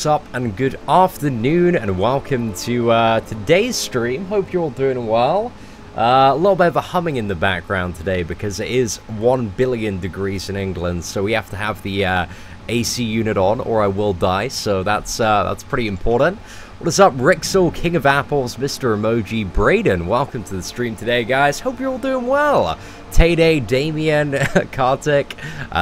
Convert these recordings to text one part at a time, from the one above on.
what's up, and good afternoon, and welcome to today's stream. Hope you're all doing well. A little bit of a humming in the background today because it is 1 billion degrees in England, so we have to have the AC unit on or I will die, so that's pretty important. What is up, Rixel, King of Apples, Mr. Emoji, Braden? Welcome to the stream today, guys. Hope you're all doing well. Tayday, Damien, Kartik,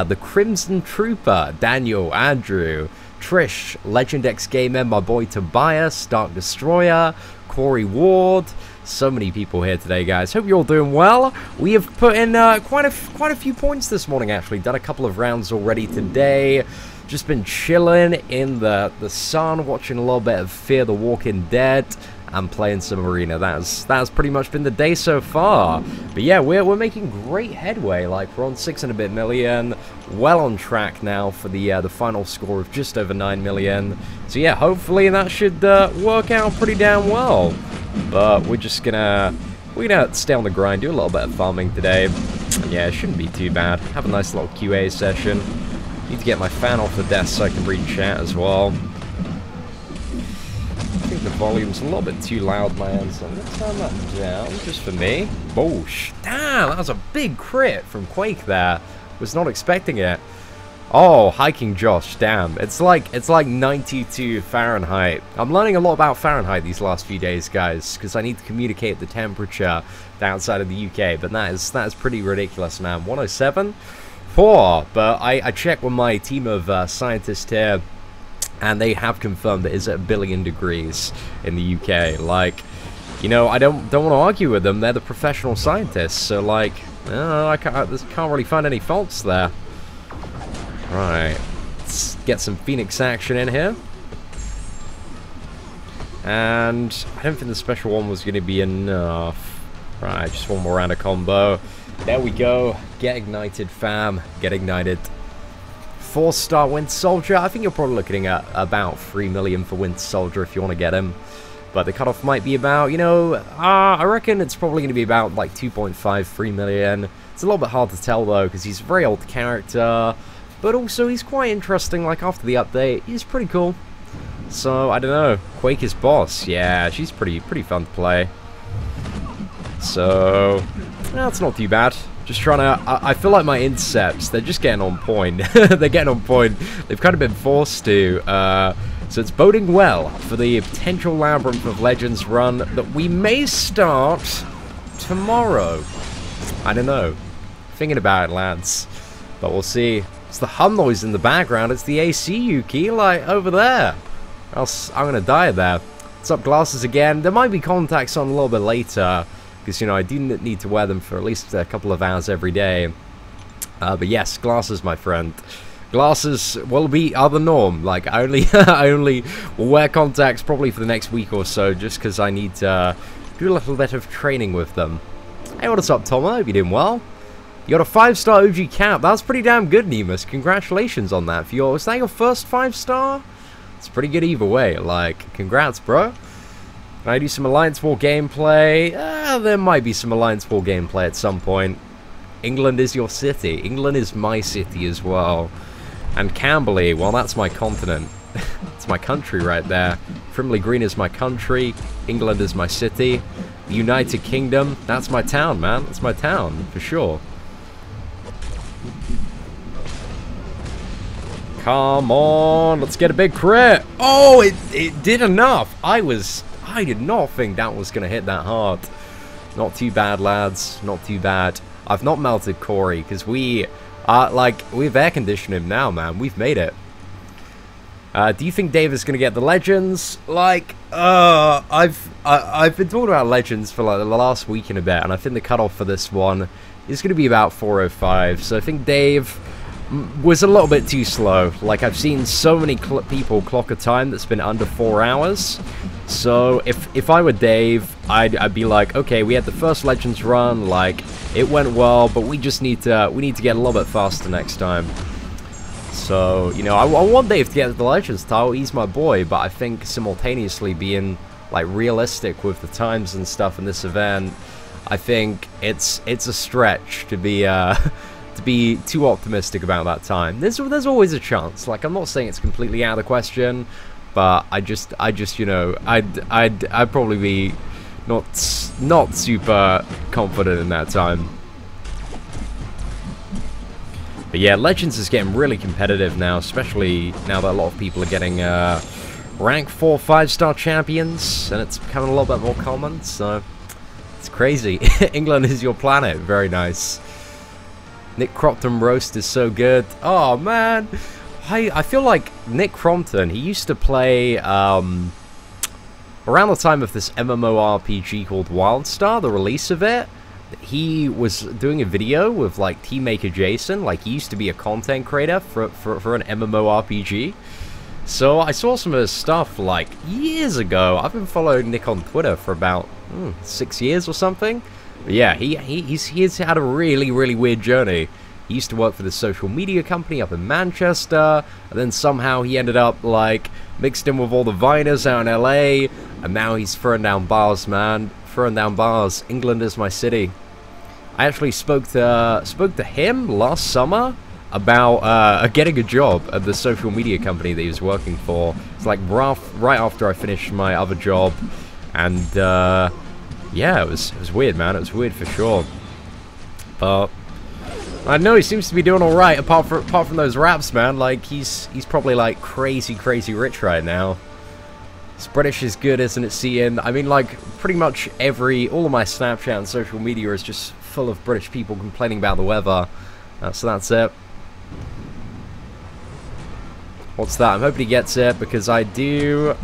the Crimson Trooper, Daniel, Andrew, Trish, Legend X Gamer, my boy Tobias, Dark Destroyer, Corey Ward. So many people here today, guys. Hope you're all doing well. We have put in quite a few points this morning, actually. Done a couple of rounds already today. Just been chilling in the sun, watching a little bit of Fear the Walking Dead, and playing some Arena. That's pretty much been the day so far. But yeah, we're making great headway. Like, we're on 6 and a bit million, well on track now for the final score of just over 9 million. So yeah, hopefully that should work out pretty damn well. But we're gonna stay on the grind, do a little bit of farming today. And yeah, it shouldn't be too bad. Have a nice little QA session. Need to get my fan off the desk so I can read chat as well. I think the volume's a little bit too loud, my end, so I'm going to turn that down just for me. Oh, damn, that was a big crit from Quake there. Was not expecting it. Oh, hiking Josh, damn. It's like 92 Fahrenheit. I'm learning a lot about Fahrenheit these last few days, guys, because I need to communicate the temperature outside of the UK, but that is pretty ridiculous, man. 107? 4, but I checked with my team of scientists here, and they have confirmed that it's at 1 billion degrees in the UK. Like, you know, I don't want to argue with them. They're the professional scientists, so like, I can't really find any faults there. Right, let's get some Phoenix action in here. And I don't think the special one was going to be enough. Right, just one more round of combo. There we go. Get ignited, fam. Get ignited. 4-star Winter Soldier. I think you're probably looking at about 3 million for Winter Soldier if you want to get him. But the cutoff might be about, you know, I reckon it's probably going to be about like 2.5, 3 million. It's a little bit hard to tell though because he's a very old character. But also he's quite interesting. Like after the update, he's pretty cool. So I don't know. Quake is boss. Yeah, she's pretty fun to play. So that's not too bad. Just trying to... I feel like my intercepts, they're just getting on point. They're getting on point. They've kind of been forced to. So it's boding well for the potential Labyrinth of Legends run that we may start tomorrow. I don't know. Thinking about it, lads. But we'll see. It's the hum noise in the background. It's the AC, Yuki, like over there. Else I'm going to die there. What's up, Glasses again? There might be contacts on a little bit later. Because, you know, I do need to wear them for at least a couple of hours every day. But yes, glasses, my friend. Glasses are the norm. Like, I only will wear contacts probably for the next week or so, just because I need to do a little bit of training with them. Hey, what's up, Tom? I hope you're doing well. You got a 5-star OG cap. That's pretty damn good, Nemus. Congratulations on that. Was that your first 5-star? It's pretty good either way. Like, congrats, bro. Can I do some Alliance War gameplay? There might be some Alliance War gameplay at some point. England is your city. England is my city as well. And Camberley, well, that's my continent. It's my country right there. Frimley Green is my country. England is my city. The United Kingdom, that's my town, man. That's my town, for sure. Come on, let's get a big crit. Oh, it did enough. I did not think that was going to hit that hard. Not too bad, lads. Not too bad. I've not melted Corey, because we've air conditioned him now, man. We've made it. Do you think Dave is going to get the Legends? Like, I've been talking about Legends for like the last week and a bit, and I think the cutoff for this one is going to be about 405. So I think Dave was a little bit too slow. Like, I've seen so many people clock a time that's been under 4 hours. So if I were Dave, I'd be like, okay, we had the first Legends run, like it went well, but we need to get a little bit faster next time. So, you know, I want Dave to get the Legends title. He's my boy, but I think simultaneously being like realistic with the times and stuff in this event, I think it's a stretch to be too optimistic about that time. There's always a chance. Like, I'm not saying it's completely out of the question, but I just, you know, I'd probably be not super confident in that time. But yeah, Legends is getting really competitive now, especially now that a lot of people are getting rank 4 5-star champions, and it's becoming a little bit more common, so it's crazy. England is your planet. Very nice. Nick Crompton roast is so good. Oh man, I feel like Nick Crompton, he used to play around the time of this MMORPG called WildStar, the release of it. He was doing a video with like Teammaker Jason. Like, he used to be a content creator for an MMORPG. So I saw some of his stuff like years ago. I've been following Nick on Twitter for about 6 years or something. But yeah, he's had a really weird journey. He used to work for this social media company up in Manchester, and then somehow he ended up like mixed in with all the Viners out in LA, and now he's throwing down bars, man. Throwing down bars. England is my city. I actually spoke to him last summer about getting a job at the social media company that he was working for. It's like right after I finished my other job, and yeah, it was weird, man. It was weird for sure. But I know he seems to be doing all right, apart from those raps, man. Like, he's probably like crazy rich right now. It's British is good, isn't it, Cian? I mean, like, pretty much all of my Snapchat and social media is just full of British people complaining about the weather. So that's it. What's that? I'm hoping he gets it, because I do.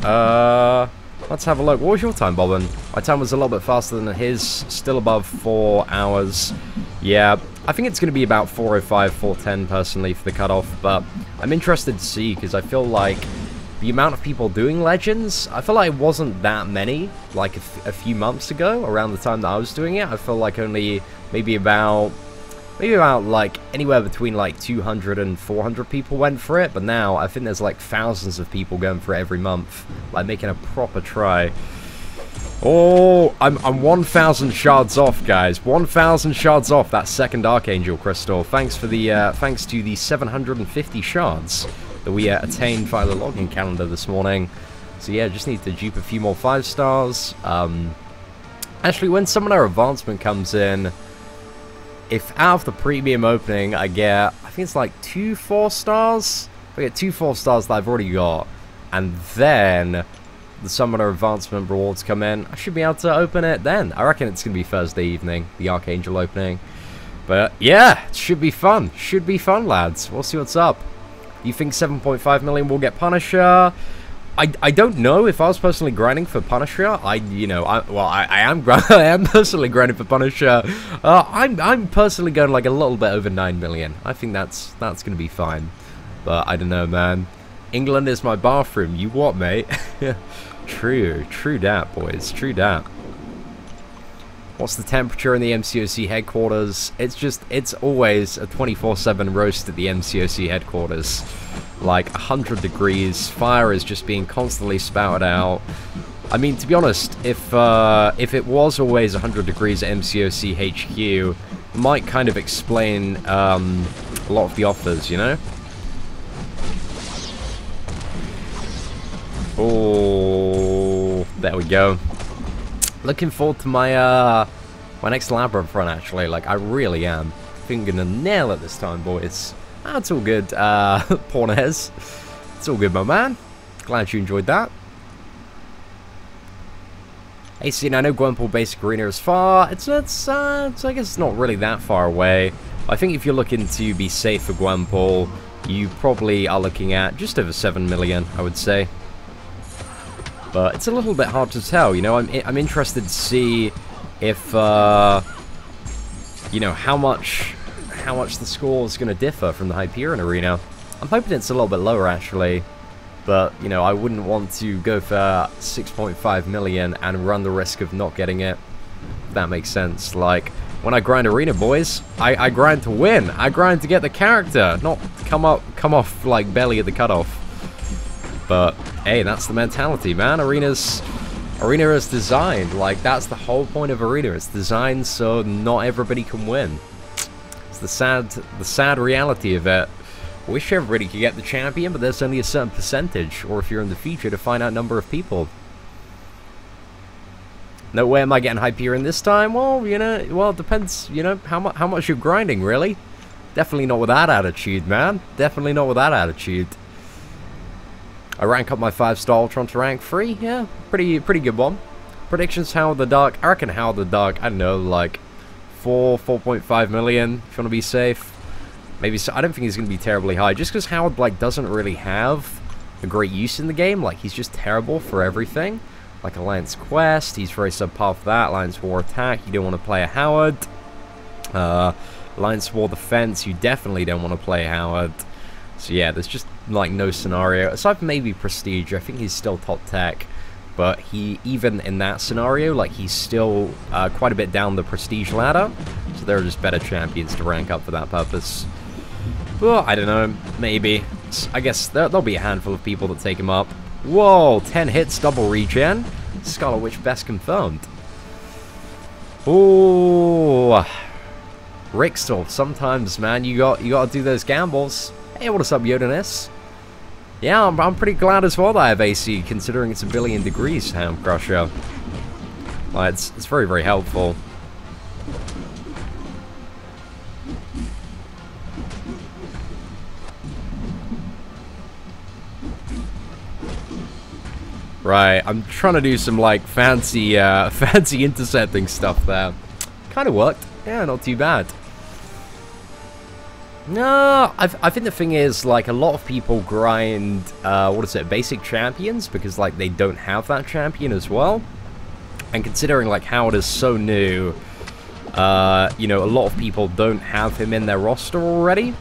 Let's have a look. What was your time, Bobbin? My time was a little bit faster than his, still above 4 hours. Yeah, I think it's going to be about 4:05, 4:10 personally for the cutoff, but I'm interested to see, because I feel like the amount of people doing Legends, I feel like it wasn't that many, like a few months ago, around the time that I was doing it. I feel like only maybe about like anywhere between like 200 and 400 people went for it, but now I think there's like thousands of people going for it every month, like making a proper try. Oh, I'm 1,000 shards off, guys. 1,000 shards off that second Archangel Crystal. Thanks to the 750 shards that we attained via the login calendar this morning. So yeah, just need to dupe a few more 5 stars. Actually, when Summoner Advancement comes in, if out of the premium opening I think it's like 2 4 stars. I get 2 4 stars that I've already got, and then the Summoner Advancement rewards come in, I should be able to open it then. I reckon it's going to be Thursday evening, the Archangel opening. But yeah, it should be fun. Should be fun, lads. We'll see what's up. You think 7.5 million will get Punisher? I don't know. If I was personally grinding for Punisher, I am personally grinding for Punisher. I'm personally going like a little bit over 9 million. I think that's going to be fine. But I don't know, man. England is my bathroom. You what, mate? True dat, boys. True dat. What's the temperature in the MCOC headquarters? It's always a 24/7 roast at the MCOC headquarters. Like 100 degrees, fire is just being constantly spouted out. I mean, to be honest, if it was always 100 degrees at MCOC HQ, it might kind of explain a lot of the offers, you know? Oh, there we go. Looking forward to my my next Labyrinth run, actually. Like, I really am. I think I'm gonna nail it this time, boys. It's all good, Pornez. It's all good, my man. Glad you enjoyed that. Hey, see, I know Gwenpool Basic Arena is far. It's I guess it's not really that far away. I think if you're looking to be safe for Gwenpool, you probably are looking at just over 7 million, I would say. But it's a little bit hard to tell, you know. I'm interested to see if you know, how much the score is going to differ from the Hyperion arena. I'm hoping it's a little bit lower, actually, but you know, I wouldn't want to go for 6.5 million and run the risk of not getting it. If that makes sense. Like, when I grind arena, boys, I grind to win. I grind to get the character, not come off like belly at the cutoff. But hey, that's the mentality, man. Arena is designed, like, that's the whole point of arena. It's designed so not everybody can win. It's the sad reality of it. Wish everybody could get the champion, but there's only a certain percentage, or if you're in the future, to find out number of people. No way am I getting Hyperion this time? Well, you know, well, it depends, you know, how much you're grinding, really. Definitely not with that attitude, man. Definitely not with that attitude. I rank up my 5-star Ultron to rank 3. Yeah, pretty good one. Predictions, Howard the Dark. I reckon Howard the Dark, I don't know, like 4.5 million, if you want to be safe. Maybe so. I don't think he's going to be terribly high, just because Howard, like, doesn't really have a great use in the game. Like, he's just terrible for everything. Like Alliance Quest, he's very subpar for that. Alliance War Attack, you don't want to play a Howard. Alliance War Defense, you definitely don't want to play Howard. So yeah, there's just like no scenario. Aside from maybe Prestige, I think he's still top tech. But he, even in that scenario, like he's still quite a bit down the Prestige ladder. So there are just better champions to rank up for that purpose. Well, I don't know, maybe. I guess there'll be a handful of people that take him up. Whoa, 10 hits, double regen. Scarlet Witch best confirmed. Ooh, Rixel. Sometimes, man, you got to do those gambles. Hey, what's up, Yodanis? Yeah, I'm pretty glad as well that I have AC, considering it's 1 billion degrees, Ham Crusher. Like, it's very, very helpful. Right, I'm trying to do some like fancy fancy intercepting stuff there. Kind of worked. Yeah, not too bad. No, I think the thing is, like, a lot of people grind, what is it, basic champions, because, like, they don't have that champion as well. And considering, like, Howard is so new, you know, a lot of people don't have him in their roster already.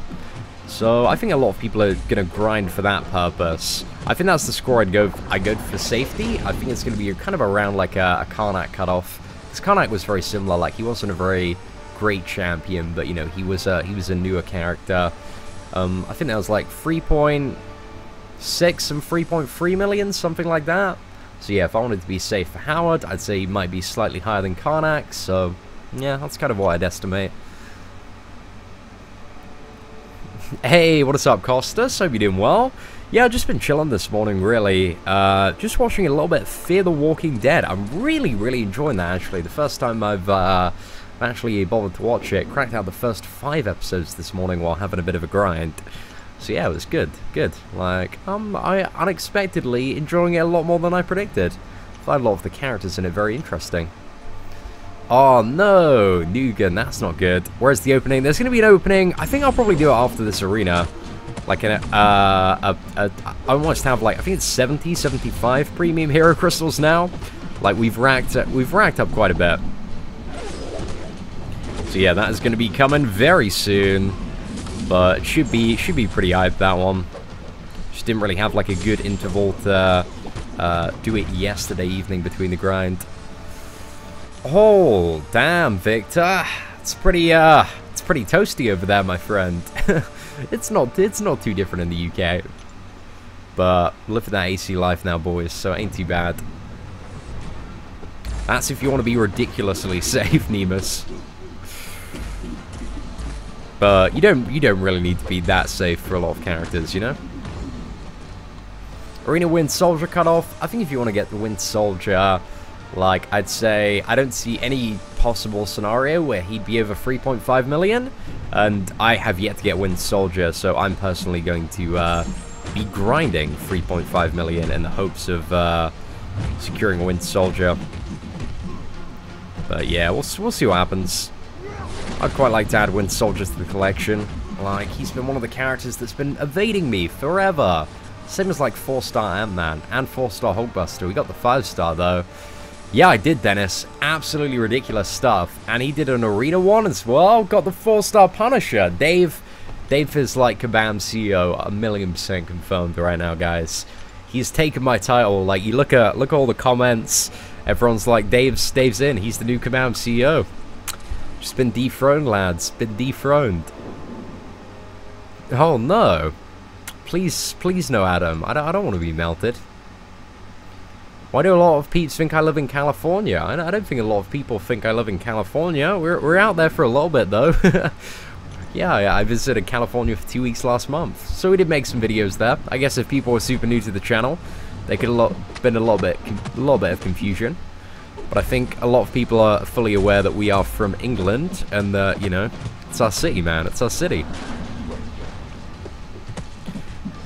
So I think a lot of people are going to grind for that purpose. I think that's the score I'd go for safety. I think it's going to be kind of around, like, a Karnak cutoff. Because Karnak was very similar, like, he wasn't a very great champion, but you know, he was a newer character. I think that was like 3.6 and 3.3 million, something like that. So yeah, if I wanted to be safe for Howard, I'd say he might be slightly higher than Karnak. So yeah, that's kind of what I'd estimate. Hey, what is up, Costas? Hope you're doing well. Yeah, I've just been chilling this morning, really. Just watching a little bit of Fear the Walking Dead. I'm really enjoying that, actually. The first time I've actually bothered to watch it. Cracked out the first 5 episodes this morning while having a bit of a grind. So yeah, it was good. Like, I unexpectedly enjoying it a lot more than I predicted. I find a lot of the characters in it very interesting. Oh no, Nugan, that's not good. Where's the opening? There's going to be an opening. I think I'll probably do it after this arena. Like, I almost have, like, I think it's 70, 75 premium hero crystals now. Like, we've racked up quite a bit. So yeah, that is going to be coming very soon, but it should be pretty hyped, that one. Just didn't really have like a good interval to do it yesterday evening between the grind. Oh damn, Victor, it's pretty toasty over there, my friend. it's not too different in the UK, but living that AC life now, boys, so it ain't too bad. That's if you want to be ridiculously safe, Nemus. But you don't really need to be that safe for a lot of characters, you know? Arena Wind Soldier cutoff. I think if you want to get the Wind Soldier, like, I'd say I don't see any possible scenario where he'd be over 3.5 million. And I have yet to get Wind Soldier, so I'm personally going to be grinding 3.5 million in the hopes of securing a Wind Soldier. But yeah, we'll see what happens. I'd quite like to add Wind Soldier to the collection. Like, he's been one of the characters that's been evading me forever. Same as like 4-star Ant-Man and 4-star Hulkbuster. We got the 5-star though. Yeah, I did, Dennis. Absolutely ridiculous stuff. And he did an arena one as well. Got the 4-star Punisher. Dave is like Kabam CEO, 1,000,000% confirmed right now, guys. He's taken my title. Like, you look at all the comments. Everyone's like, Dave's in. He's the new Kabam CEO. Just been dethroned, lads. Been dethroned. Oh no! Please no, Adam. I don't want to be melted. Why do a lot of peeps think I live in California? I don't think a lot of people think I live in California. We're out there for a little bit though. Yeah, I visited California for 2 weeks last month, so we did make some videos there. I guess if people were super new to the channel, there could have been a little bit of confusion. But I think a lot of people are fully aware that we are from England, and that, you know, it's our city, man. It's our city.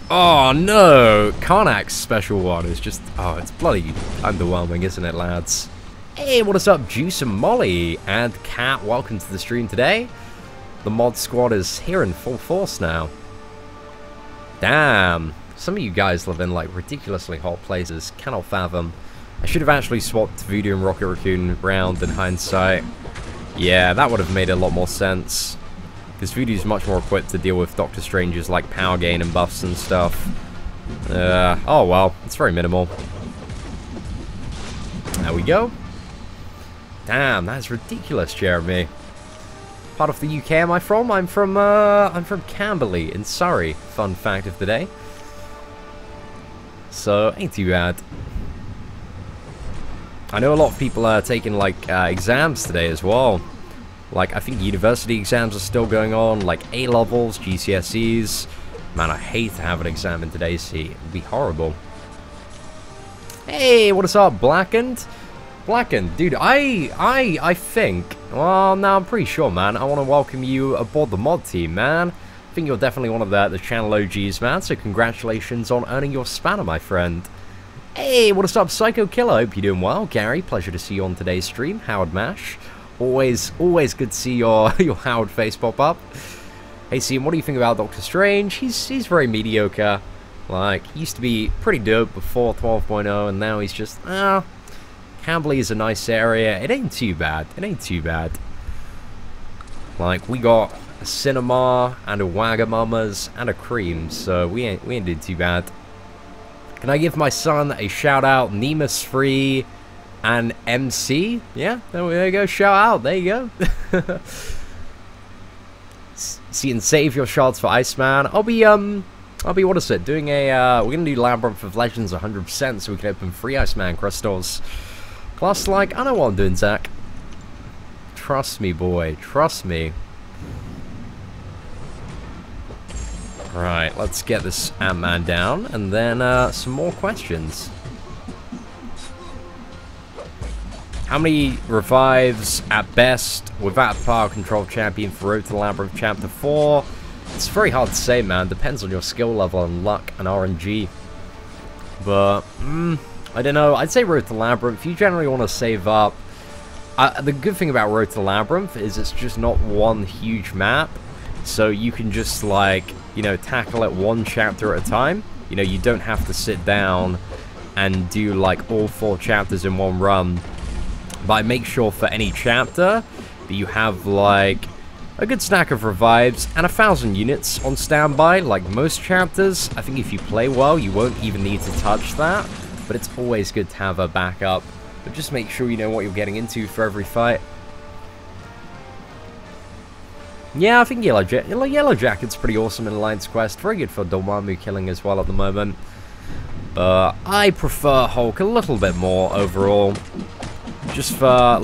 Oh no! Karnak's special one is just, oh, it's bloody underwhelming, isn't it, lads? Hey, what is up, Juice and Molly? And Kat, welcome to the stream today. The mod squad is here in full force now. Damn. Some of you guys live in, like, ridiculously hot places. Cannot fathom. I should have actually swapped Voodoo and Rocket Raccoon round in hindsight. Yeah, that would have made a lot more sense. Because Voodoo's much more equipped to deal with Doctor Strange's, like, power gain and buffs and stuff. Oh well, it's very minimal. There we go. Damn, that's ridiculous, Jeremy. Part of the UK am I from? I'm from Camberley in Surrey. Fun fact of the day. So, ain't too bad. I know a lot of people are taking, like, exams today as well. Like, I think university exams are still going on, like A-levels, GCSEs. Man, I hate to have an exam in today's heat. It would be horrible. Hey, what is up, Blackened? Blackened, dude, I think... Well, no, I'm pretty sure, man. I want to welcome you aboard the mod team, man. I think you're definitely one of the channel OGs, man. So congratulations on earning your spanner, my friend. Hey, what is up, Psycho Killer? Hope you're doing well. Gary, pleasure to see you on today's stream. Howard Mash. Always good to see your Howard face pop up. Hey, Sean, what do you think about Doctor Strange? He's very mediocre. Like, he used to be pretty dope before 12.0, and now he's just, Camberley is a nice area. It ain't too bad. It ain't too bad. Like, we got a cinema and a Wagamama's and a cream, so we ain't doing too bad. Can I give my son a shout out? Nemus Free and MC? Yeah, there you go. Shout out. There you go. See, and save your shots for Iceman. I'll be what is it? Doing a we're gonna do Labyrinth of Legends 100%, so we can open free Iceman crystals. Plus, like, I know what I'm doing, Zach. Trust me, boy. Trust me. Right, let's get this Ant-Man down, and then some more questions. How many revives at best without power control champion for Road to the Labyrinth Chapter 4? It's very hard to say, man. Depends on your skill level and luck and RNG. But, I don't know. I'd say Road to the Labyrinth. You generally want to save up. The good thing about Road to the Labyrinth is it's just not one huge map. So you can just, like, you know, tackle it one chapter at a time. You know, you don't have to sit down and do, like, all 4 chapters in one run. But I make sure for any chapter that you have, like, a good stack of revives and 1,000 units on standby. Like most chapters, I think if you play well, you won't even need to touch that. But it's always good to have a backup. But just make sure you know what you're getting into for every fight. Yeah, I think Yellow Jacket's pretty awesome in Alliance Quest. Very good for Dormammu killing as well at the moment. But I prefer Hulk a little bit more overall. Just for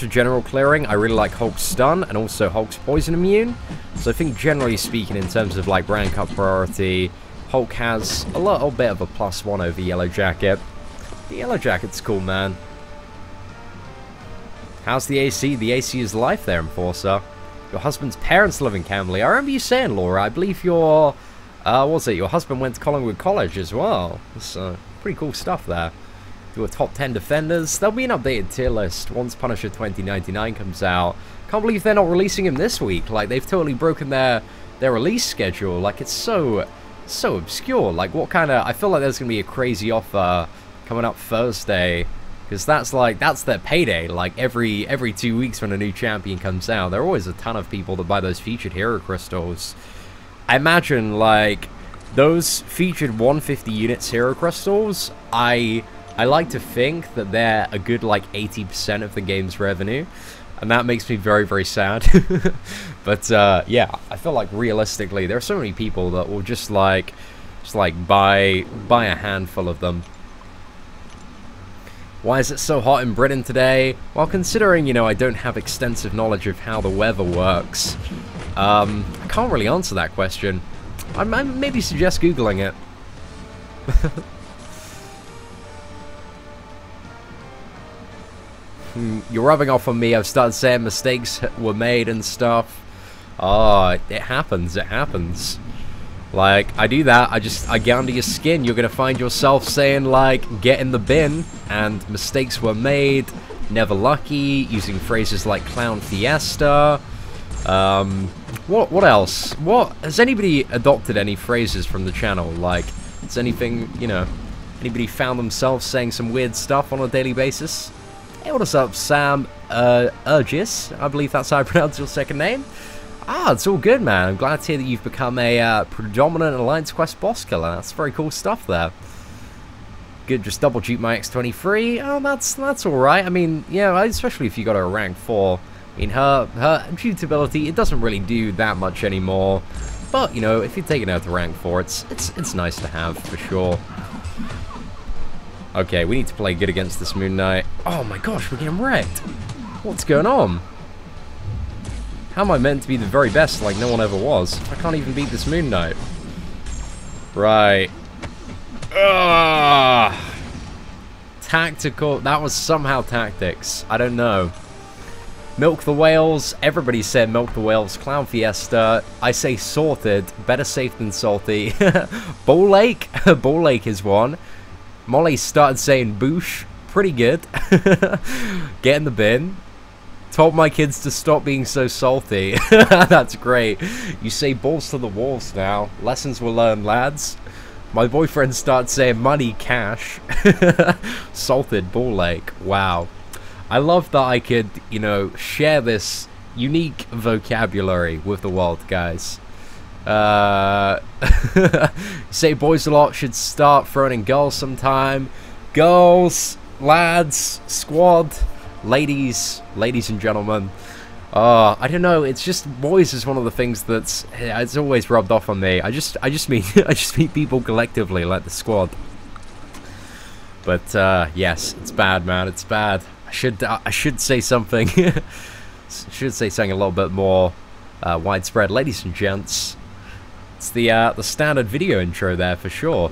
general clearing, I really like Hulk's stun and also Hulk's poison immune. So I think generally speaking, in terms of like rank up priority, Hulk has a little bit of a +1 over Yellow Jacket. The Yellow Jacket's cool, man. How's the AC? The AC is life there, Enforcer. Your husband's parents live in Camberley. I remember you saying, Laura, I believe your, what was it? Your husband went to Collingwood College as well. It's pretty cool stuff there. Do a top 10 defenders. There'll be an updated tier list once Punisher 2099 comes out. Can't believe they're not releasing him this week. Like, they've totally broken their release schedule. Like, it's so obscure. Like, what kind of... I feel like there's going to be a crazy offer coming up Thursday. Because that's their payday. Like, every 2 weeks when a new champion comes out, there are always a ton of people that buy those featured hero crystals. I imagine, like, those featured 150 units hero crystals, I like to think that they're a good, like, 80% of the game's revenue. And that makes me very, very sad. But, yeah, I feel like realistically, there are so many people that will just buy a handful of them. Why is it so hot in Britain today? Well, considering, you know, I don't have extensive knowledge of how the weather works, I can't really answer that question. I maybe suggest Googling it. You're rubbing off on me. I've started saying mistakes were made and stuff. Oh, it happens. It happens. Like, I do that. I get under your skin. You're going to find yourself saying, like, get in the bin. And mistakes were made. Never lucky. Using phrases like clown fiesta. What else? What has anybody adopted any phrases from the channel? Like, has anything, you know, anybody found themselves saying some weird stuff on a daily basis? Hey, what's up, Sam Urgis? I believe that's how I pronounce your second name. Ah, it's all good, man. I'm glad to hear that you've become a predominant Alliance Quest boss killer. That's very cool stuff there. Good, just double dupe my X23. Oh, that's all right. I mean, yeah, especially if you got her a rank 4. I mean, her dupability, it doesn't really do that much anymore. But, you know, if you're taking her to rank 4, it's nice to have, for sure. Okay, we need to play good against this Moon Knight. Oh my gosh, we're getting wrecked. What's going on? How am I meant to be the very best like no one ever was? I can't even beat this Moon Knight. Right. Ugh. Tactical. That was somehow tactics. I don't know. Milk the whales. Everybody said milk the whales. Clown fiesta. I say sorted. Better safe than salty. Bull Lake. Bull Lake is one. Molly started saying boosh. Pretty good. Get in the bin. Told my kids to stop being so salty. That's great. You say balls to the walls now. Lessons were learned, lads. My boyfriend started saying money, cash. Salted Bull Lake. Wow. I love that I could, you know, share this unique vocabulary with the world, guys. Say boys a lot, should start throwing in girls sometime. Girls, lads, squad, ladies and gentlemen. I don't know, it's just boys is one of the things that's it's always rubbed off on me. I just mean I just mean people collectively, like the squad. But yes, it's bad, man. It's bad. I should say something. Should say something a little bit more widespread, ladies and gents. It's the standard video intro there for sure.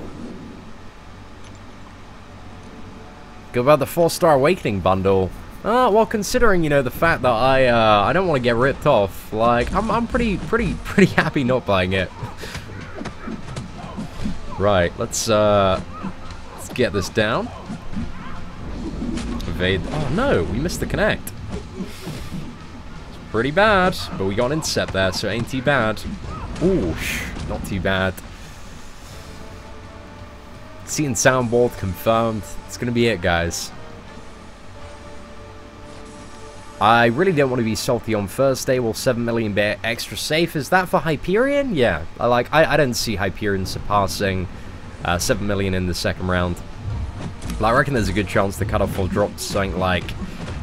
Go about the 4-star awakening bundle. Well, considering, you know, the fact that I don't want to get ripped off, like I'm pretty happy not buying it. Right, let's get this down. Evade. Oh no, we missed the connect. It's pretty bad, but we got an intercept there, so it ain't too bad. Ooh, not too bad. Seeing soundboard confirmed. It's gonna be it, guys. I really don't want to be salty on Thursday. Will 7 million be extra safe? Is that for Hyperion? Yeah. I don't see Hyperion surpassing 7 million in the second round. But I reckon there's a good chance the cutoff will drop to something like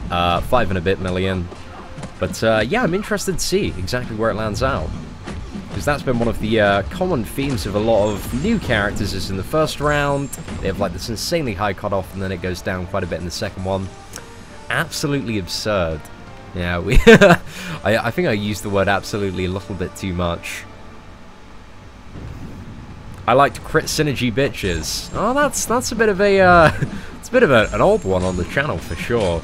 5 and a bit million. But yeah, I'm interested to see exactly where it lands out. Because that's been one of the common themes of a lot of new characters is in the first round. They have like this insanely high cutoff and then it goes down quite a bit in the second one. Absolutely absurd. Yeah, I think I used the word absolutely a little bit too much. I like to crit synergy bitches. Oh, that's a bit of a it's a bit of an old one on the channel for sure.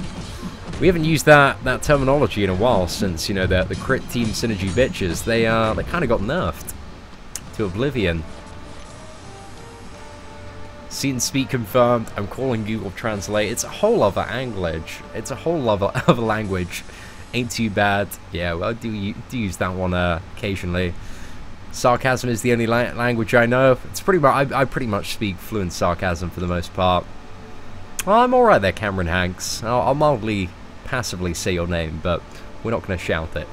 We haven't used that terminology in a while since, you know, the crit team synergy bitches. They kind of got nerfed to oblivion. See and speak confirmed. I'm calling Google Translate. It's a whole other language. It's a whole other language. Ain't too bad. Yeah, well, I do use that one occasionally. Sarcasm is the only language I know. It's pretty much I pretty much speak fluent sarcasm for the most part. Well, I'm all right there, Cameron Hanks. I'll mildly, passively say your name, but we're not going to shout it.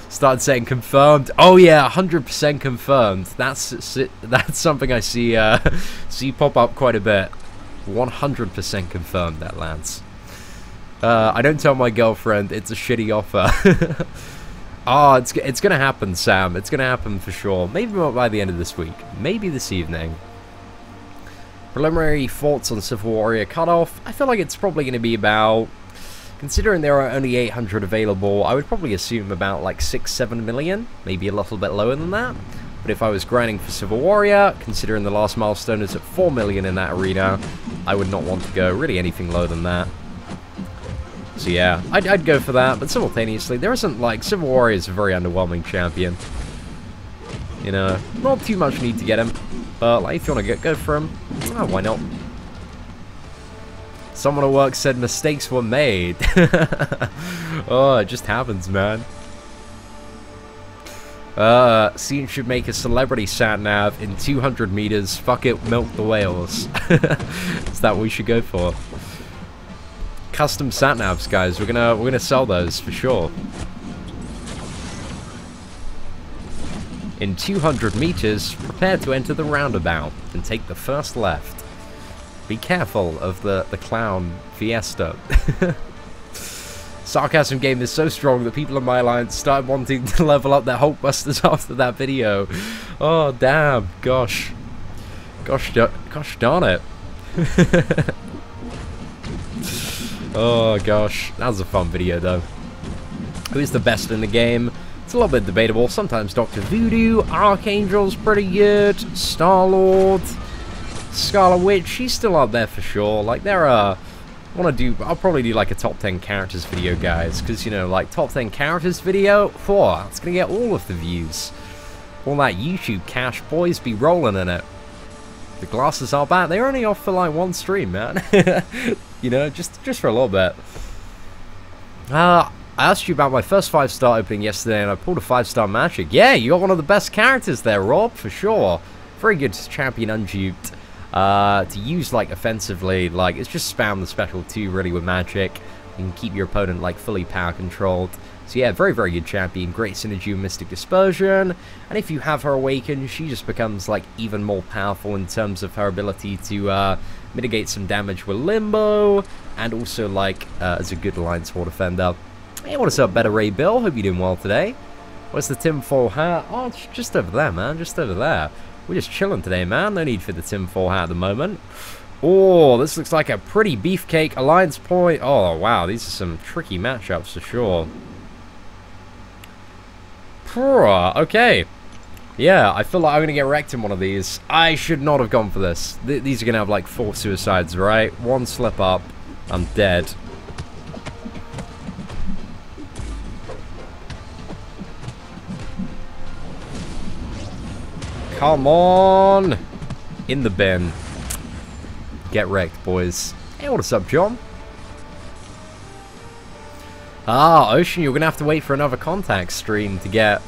Started saying confirmed. Oh yeah, 100% confirmed. That's something I see see pop up quite a bit. 100% confirmed that lands. I don't tell my girlfriend it's a shitty offer. Oh, it's gonna happen, Sam. It's gonna happen for sure. Maybe not by the end of this week. Maybe this evening. Preliminary thoughts on Civil Warrior Cutoff. I feel like it's probably gonna be about Considering there are only 800 available, I would probably assume about like 6-7 million, maybe a little bit lower than that. But if I was grinding for Civil Warrior, considering the last milestone is at 4 million in that arena, I would not want to go really anything lower than that. So yeah, I'd go for that, but simultaneously, there isn't like, Civil Warrior is a very underwhelming champion. You know, not too much need to get him, but like, if you want to go for him, oh, why not? Someone at work said mistakes were made. Oh, it just happens, man. Scene should make a celebrity sat-nav in 200 meters. Fuck it, milk the whales. Is that what we should go for? Custom sat-navs, guys. We're gonna sell those for sure. In 200 meters, prepare to enter the roundabout and take the first left. Be careful of the clown fiesta. Sarcasm game is so strong that people in my alliance started wanting to level up their Hulkbusters after that video. Oh, damn. Gosh. Gosh darn it. Oh, gosh. That was a fun video, though. Who is the best in the game? It's a little bit debatable. Sometimes Dr. Voodoo, Archangel's pretty good, Star-Lord, Scarlet Witch, she's still up there for sure. Like, there are... I'll probably do like a top 10 characters video, guys, because, you know, like, top 10 characters video, it's gonna get all of the views. All that YouTube cash, boys, be rolling in it. The glasses are bad. They're only off for like one stream, man. You know, just for a little bit. I asked you about my first 5-star opening yesterday, and I pulled a 5-star magic. Yeah, you got one of the best characters there, Rob, for sure. Very good champion unduped. To use, like, offensively, like, it's just spam the special 2 really with magic. You can keep your opponent, like, fully power controlled. So yeah, very, very good champion. Great synergy with Mystic Dispersion. And if you have her awakened, she just becomes, like, even more powerful in terms of her ability to mitigate some damage with Limbo. And also, like, as a good Alliance War defender. Hey, what's up, Better Ray Bill? Hope you're doing well today. Where's the tinfoil hat? Oh, it's just over there, man. Just over there. We're just chilling today, man. No need for the tinfoil hat at the moment. Oh, this looks like a pretty beefcake alliance point. Oh, wow. These are some tricky matchups for sure. Okay. Yeah, I feel like I'm going to get wrecked in one of these. I should not have gone for this. These are going to have like 4 suicides, right? One slip up. I'm dead. Come on! In the bin. Get wrecked, boys. Hey, what's up, John? Ah, Ocean, you're gonna have to wait for another contact stream to get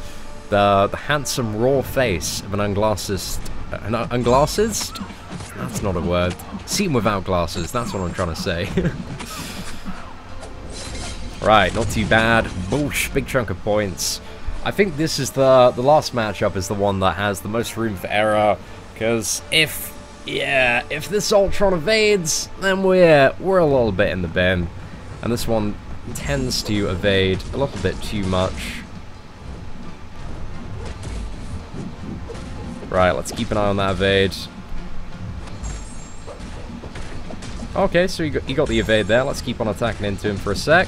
the handsome raw face of an unglassed... unglassed? That's not a word. Seen without glasses, that's what I'm trying to say. Right, not too bad. Boosh, big chunk of points. I think this is the last matchup is the one that has the most room for error, because if this Ultron evades, then we're a little bit in the bin, and this one tends to evade a little bit too much. Right, let's keep an eye on that evade. Okay, so you got the evade there. Let's keep on attacking into him for a sec.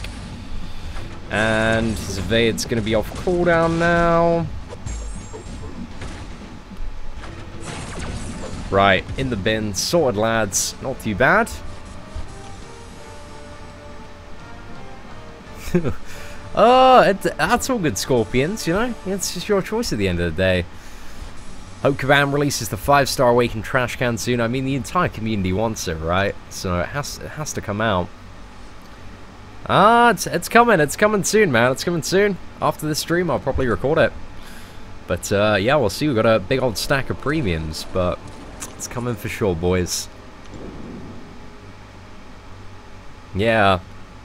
And his evade's going to be off cooldown now. Right, in the bin. Sorted, lads. Not too bad. That's all good, Scorpions, you know? It's just your choice at the end of the day. Hope Kabam releases the 5-star Awakened Trash Can soon. I mean, the entire community wants it, right? So it has to come out. Ah, it's coming soon, man. It's coming soon. After this stream, I'll probably record it. But, yeah, we'll see. We've got a big old stack of premiums, but it's coming for sure, boys. Yeah,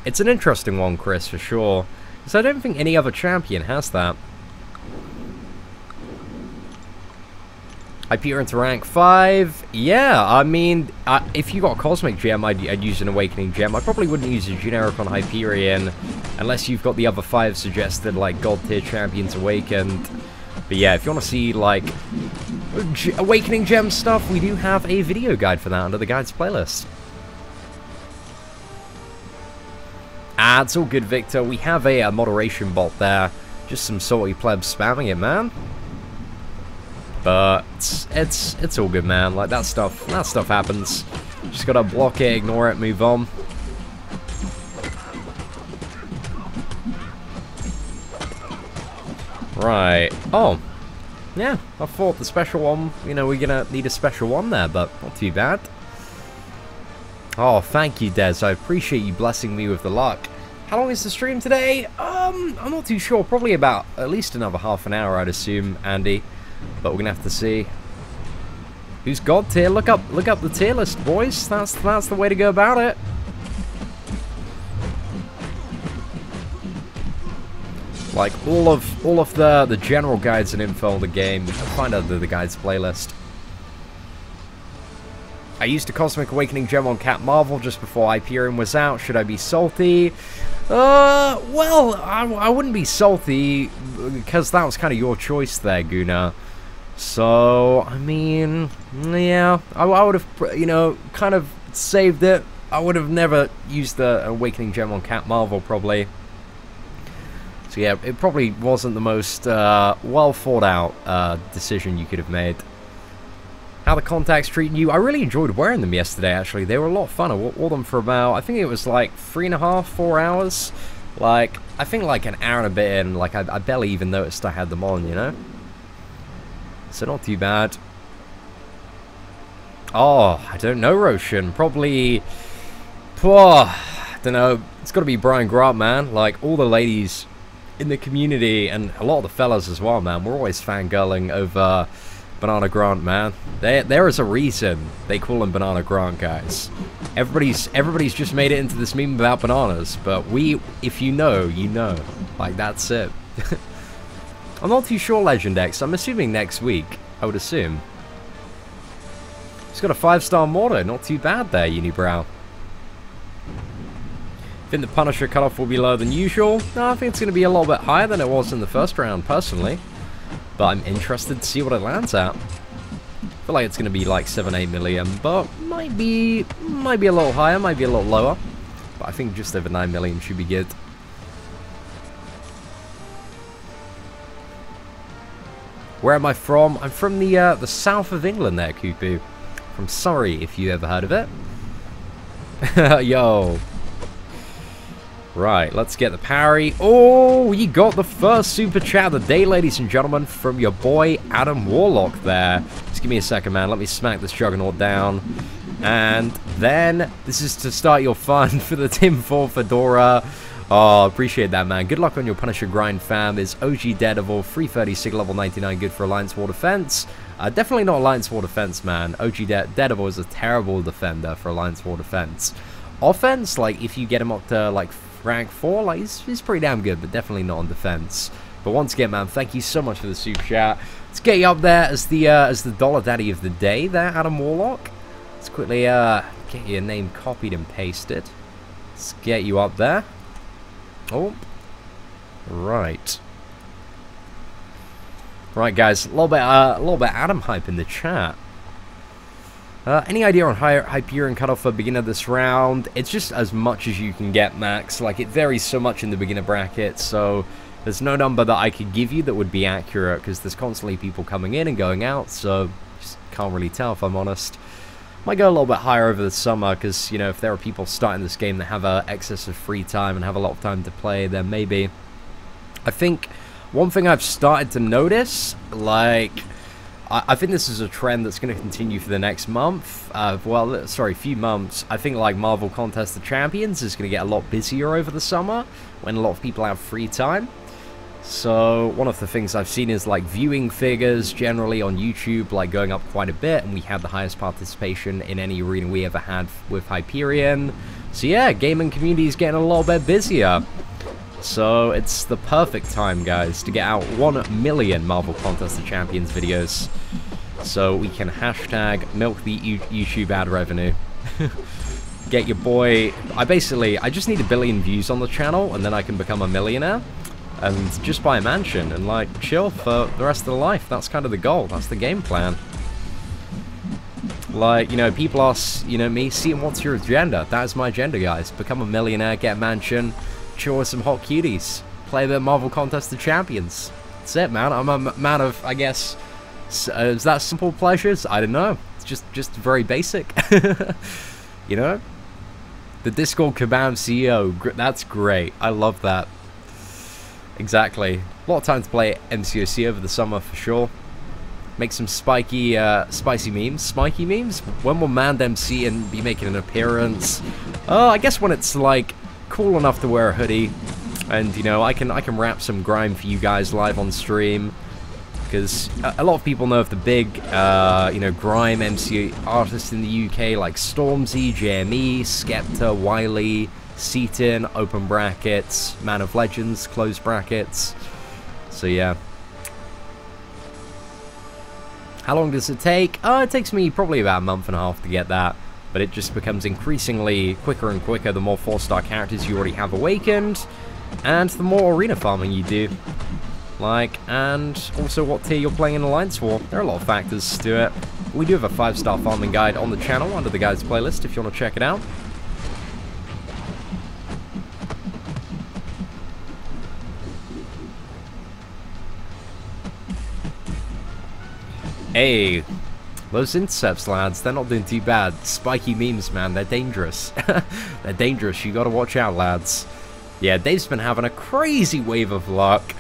it's an interesting one, Chris, for sure. Because I don't think any other champion has that. Hyperion to rank 5. Yeah, I mean, if you got a Cosmic Gem, I'd use an Awakening Gem. I probably wouldn't use a generic on Hyperion, unless you've got the other 5 suggested, like God tier champions awakened. But yeah, if you want to see, like, Awakening Gem stuff, we do have a video guide for that under the guides playlist. Ah, it's all good, Victor. We have a moderation bot there. Just some salty plebs spamming it, man. But it's all good, man. Like, that stuff happens. Just gotta block it, ignore it, move on. Right. Oh. Yeah, I thought the special one, you know, we're gonna need a special one there, but not too bad. Oh, thank you, Des. I appreciate you blessing me with the luck. How long is the stream today? I'm not too sure. Probably about at least another half an hour, I'd assume, Andy. But we're gonna have to see. Who's God tier? Look up the tier list, boys. That's the way to go about it. Like all of the general guides and info on the game, you can find under the guides playlist. I used a Cosmic Awakening gem on Cat Marvel just before Hyperion was out. Should I be salty? Well, I wouldn't be salty because that was kind of your choice there, Guna. So, I mean, yeah, I would have, you know, kind of saved it. I would have never used the Awakening gem on Cat Marvel, probably. So yeah, it probably wasn't the most well thought out decision you could have made. How the contacts treating you? I really enjoyed wearing them yesterday, actually. They were a lot of fun. I wore them for about, I think it was like 3.5, 4 hours. Like, I think like an hour and a bit in, like I barely even noticed I had them on, you know? So not too bad. Oh, I don't know, Roshan. Probably, I don't know. It's got to be Brian Grant, man. Like, all the ladies in the community, and a lot of the fellas as well, man. We're always fangirling over Banana Grant, man. There is a reason they call him Banana Grant, guys. Everybody's just made it into this meme about bananas, but if you know, you know. Like, that's it. I'm not too sure, Legend X. I'm assuming next week, I would assume. He's got a 5-star mortar. Not too bad there, Unibrow. I think the Punisher cutoff will be lower than usual. No, I think it's going to be a little bit higher than it was in the first round, personally. But I'm interested to see what it lands at. I feel like it's going to be like 7-8 million, but might be a little higher, might be a little lower. But I think just over 9 million should be good. Where am I from? I'm from the south of England there, Kupu. From Surrey, if you ever heard of it. Yo. Right, let's get the parry. Oh, you got the first super chat of the day, ladies and gentlemen, from your boy Adam Warlock there. Just give me a second, man. Let me smack this juggernaut down. And then, this is to start your fun for the Tim 4 Fedora. Oh, appreciate that, man. Good luck on your Punisher grind, fam. Is OG Daredevil 330 level 99 good for Alliance War Defense? Definitely not Alliance War Defense, man. OG Daredevil is a terrible defender for Alliance War Defense. Offense, like, if you get him up to, like, rank 4, like, he's pretty damn good, but definitely not on defense. But once again, man, thank you so much for the super chat. Let's get you up there as the dollar daddy of the day there, Adam Warlock. Let's quickly get your name copied and pasted. Let's get you up there. Oh, right. Right, guys, a little bit Adam hype in the chat. Any idea on Hyperion cutoff for beginner this round? It's just as much as you can get, Max. Like, it varies so much in the beginner bracket, so there's no number that I could give you that would be accurate, because there's constantly people coming in and going out, so just can't really tell, if I'm honest. Might go a little bit higher over the summer, because, you know, if there are people starting this game that have excess of free time and have a lot of time to play, then maybe. I think one thing I've started to notice, like, I think this is a trend that's going to continue for the next month. Well, sorry, few months. I think, like, Marvel Contest of Champions is going to get a lot busier over the summer when a lot of people have free time. So one of the things I've seen is, like, viewing figures generally on YouTube, like, going up quite a bit, and we had the highest participation in any arena we ever had with Hyperion. So yeah, gaming community is getting a little bit busier. So it's the perfect time, guys, to get out 1 million Marvel Contest of Champions videos, so we can hashtag milk the YouTube ad revenue. Get your boy. I just need 1 billion views on the channel, and then I can become a millionaire and just buy a mansion and, like, chill for the rest of the life. That's kind of the goal. That's the game plan. Like, you know, people ask, you know, me, see, what's your agenda? That is my agenda, guys. Become a millionaire, get a mansion, chill with some hot cuties, play a bit of Marvel Contest of Champions. That's it, man. I'm a man of, I guess, is that simple pleasures? I don't know. It's just very basic. You know? The Discord Kabam CEO, that's great. I love that. Exactly. A lot of time to play MCOC over the summer, for sure. Make some spicy memes. Spiky memes? When will Manned MC and be making an appearance? I guess when it's, like, cool enough to wear a hoodie. And, you know, I can rap some grime for you guys live on stream. Because a lot of people know of the big, you know, grime MC artists in the UK, like Stormzy, JME, Skepta, Wiley, Seaton, open brackets, Man of Legends, close brackets. So, yeah. How long does it take? It takes me probably about a month and a half to get that, but it just becomes increasingly quicker and quicker the more 4-star characters you already have awakened, and the more arena farming you do. Like, and also what tier you're playing in Alliance for. There are a lot of factors to it. We do have a 5-star farming guide on the channel under the guides playlist if you want to check it out. Hey, those intercepts, lads, they're not doing too bad. Spiky memes, man, they're dangerous. They're dangerous, you gotta watch out, lads. Yeah, Dave's been having a crazy wave of luck.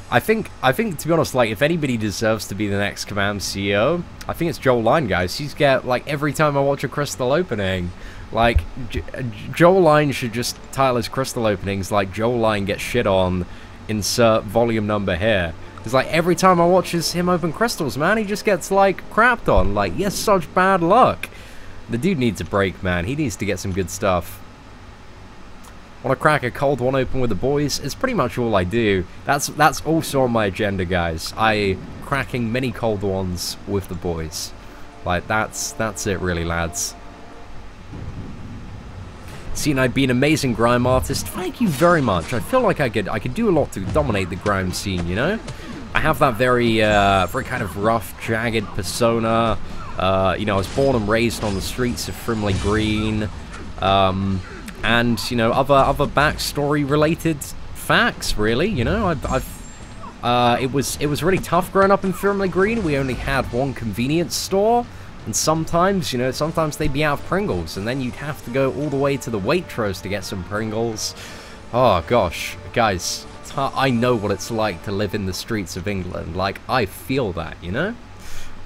I think, to be honest, like, if anybody deserves to be the next Command CEO, I think it's Joel Line, guys. He's get, like, every time I watch a crystal opening, like, Joel Line should just title his crystal openings, like, Joel Line gets shit on, insert volume number here. It's like, every time I watch him open crystals, man, he just gets, like, crapped on. Like, he has such bad luck. The dude needs a break, man. He needs to get some good stuff. Want to crack a cold one open with the boys? It's pretty much all I do. That's also on my agenda, guys. Cracking many cold ones with the boys. Like, that's it, really, lads. Seen I'd be an amazing grime artist. Thank you very much. I feel like I could do a lot to dominate the grime scene, you know? I have that very kind of rough, jagged persona. You know, I was born and raised on the streets of Frimley Green. And, you know, other backstory-related facts, really, you know? It was really tough growing up in Frimley Green. We only had one convenience store. And sometimes, you know, sometimes they'd be out of Pringles, and then you'd have to go all the way to the Waitrose to get some Pringles. Oh, gosh. Guys, I know what it's like to live in the streets of England. Like, I feel that, you know?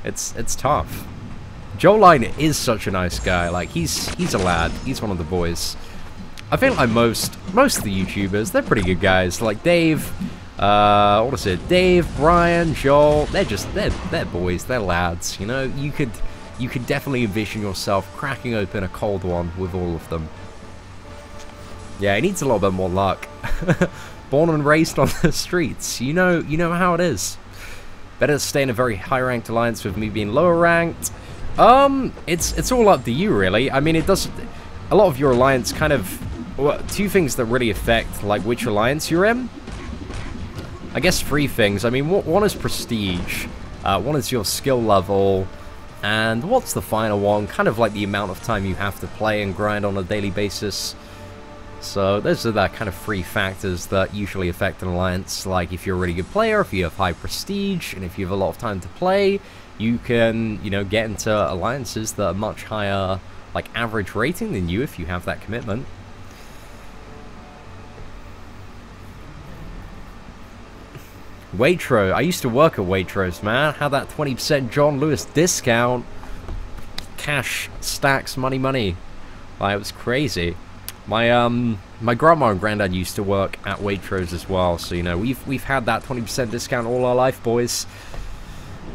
It's tough. Joel Line is such a nice guy. Like, he's a lad. He's one of the boys. I feel like most of the YouTubers, they're pretty good guys. Like, Dave, what is it? Dave, Brian, Joel, they're boys. They're lads, you know? You could definitely envision yourself cracking open a cold one with all of them. Yeah, it needs a little bit more luck. Born and raised on the streets. You know how it is. Better to stay in a very high-ranked alliance with me being lower ranked. It's all up to you, really. I mean, it does. A lot of your alliance kind of. Well, two things that really affect like which alliance you're in. I guess three things. I mean, one is prestige. One is your skill level. And what's the final one? Kind of like the amount of time you have to play and grind on a daily basis. So those are the kind of three factors that usually affect an alliance. Like if you're a really good player, if you have high prestige, and if you have a lot of time to play, you can, you know, get into alliances that are much higher, like average rating than you if you have that commitment. Waitrose. I used to work at Waitrose, man. Had that 20% John Lewis discount. Cash stacks, money. Like, it was crazy. My grandma and granddad used to work at Waitrose as well, so you know we've had that 20% discount all our life, boys.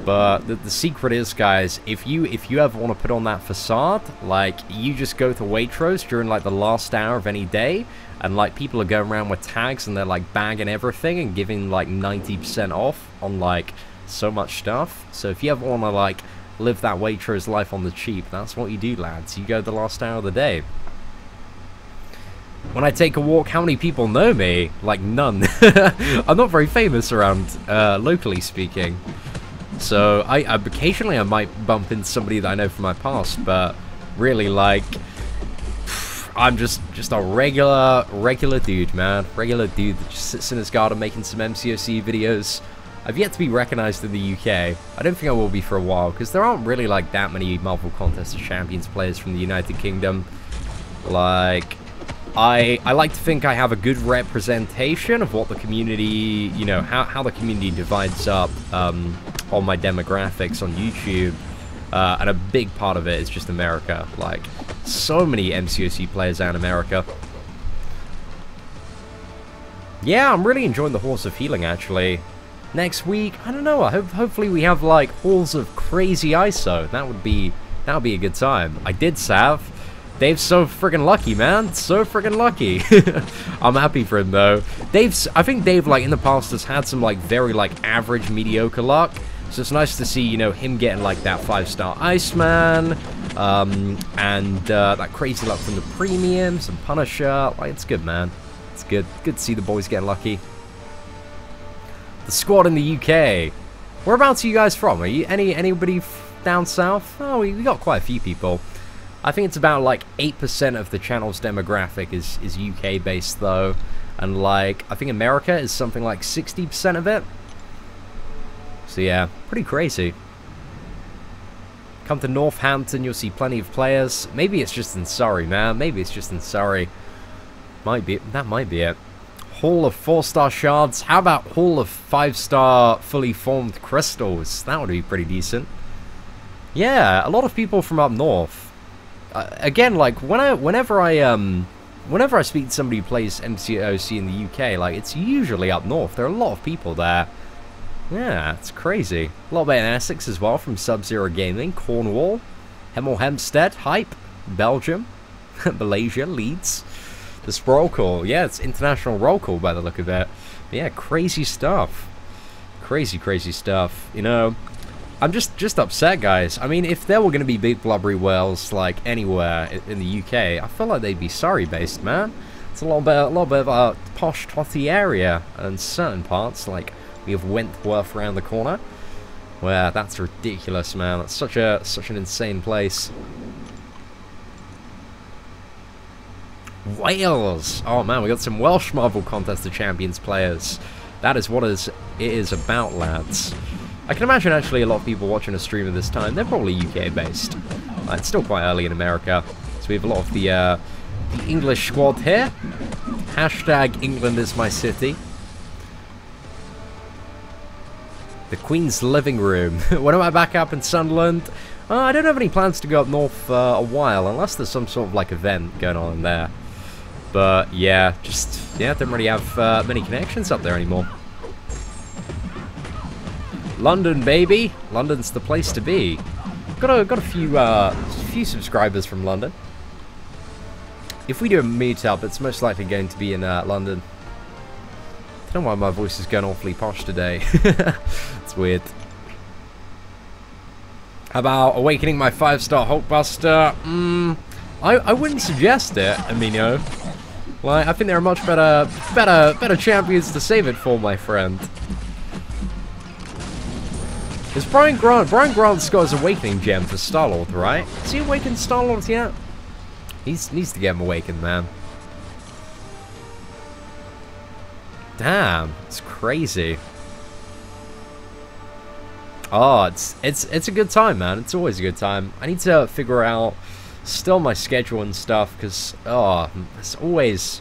But the secret is, guys, if you ever want to put on that facade, like you just go to Waitrose during like the last hour of any day, and like people are going around with tags and they're like bagging everything and giving like 90% off on like so much stuff. So if you ever want to like live that Waitrose life on the cheap, that's what you do, lads. You go the last hour of the day. When I take a walk, how many people know me? Like, none. I'm not very famous around, locally speaking. So occasionally I might bump into somebody that I know from my past, but really, like, I'm just a regular dude, man. Regular dude that just sits in his garden making some MCOC videos. I've yet to be recognized in the UK. I don't think I will be for a while, because there aren't really, like, that many Marvel Contest of Champions players from the United Kingdom. Like, I like to think I have a good representation of what the community, you know, how the community divides up on my demographics on YouTube. And a big part of it is just America. Like, so many MCOC players out in America. Yeah, I'm really enjoying the Halls of Healing, actually. Next week, I don't know, hopefully we have, like, Halls of Crazy ISO. That would be a good time. I did Sav. Dave's so friggin' lucky, man. So friggin' lucky. I'm happy for him, though. I think Dave, like, in the past has had some, like, very, like, average, mediocre luck. So it's nice to see, you know, him getting, like, that 5-star Iceman, and that crazy luck from the Premium, some Punisher. Like, it's good, man. It's good. Good to see the boys getting lucky. The squad in the UK. Whereabouts are you guys from? Are you anybody down south? Oh, we got quite a few people. I think it's about, like, 8% of the channel's demographic is UK-based, though. And, like, I think America is something like 60% of it. So, yeah, pretty crazy. Come to Northampton, you'll see plenty of players. Maybe it's just in Surrey, man. Maybe it's just in Surrey. That might be it. Hall of 4-star shards. How about Hall of 5-star fully formed crystals? That would be pretty decent. Yeah, a lot of people from up north. Again, like, whenever I speak to somebody who plays MCOC in the UK, like, it's usually up north. There are a lot of people there. Yeah, it's crazy. A little bit in Essex as well, from Sub-Zero Gaming, Cornwall, Hemel Hempstead, Hype, Belgium, Malaysia, Leeds. This roll call, yeah, it's international roll call by the look of it. But yeah, crazy stuff. Crazy stuff. You know, I'm just upset, guys. I mean, if there were going to be big blubbery whales, like, anywhere in the UK, I feel like they'd be Surrey-based, man. It's a little bit of a posh, totty area, and certain parts, like, we have Wentworth around the corner. Well, that's ridiculous, man. That's such an insane place. Wales! Oh man, we got some Welsh Marvel Contest of Champions players. That is what it is about, lads. I can imagine actually a lot of people watching a stream at this time, they're probably UK based. It's still quite early in America, so we have a lot of the English squad here. Hashtag England is my city. The Queen's living room. When am I back up in Sunderland? I don't have any plans to go up north a while, unless there's some sort of, like, event going on in there. But yeah, don't really have many connections up there anymore. London, baby. London's the place to be. Got a few subscribers from London. If we do a meetup, it's most likely going to be in London. I don't know why my voice is going awfully posh today. It's weird. How about awakening my 5-star Hulkbuster? I wouldn't suggest it, Amino. Like, I think there are much better champions to save it for, my friend. Is Brian Grant's got his awakening gem for Star-Lord, right? Has he awakened Star-Lord yet? He needs to get him awakened, man. Damn, it's crazy. Oh, it's a good time, man. It's always a good time. I need to figure out still my schedule and stuff, because there's always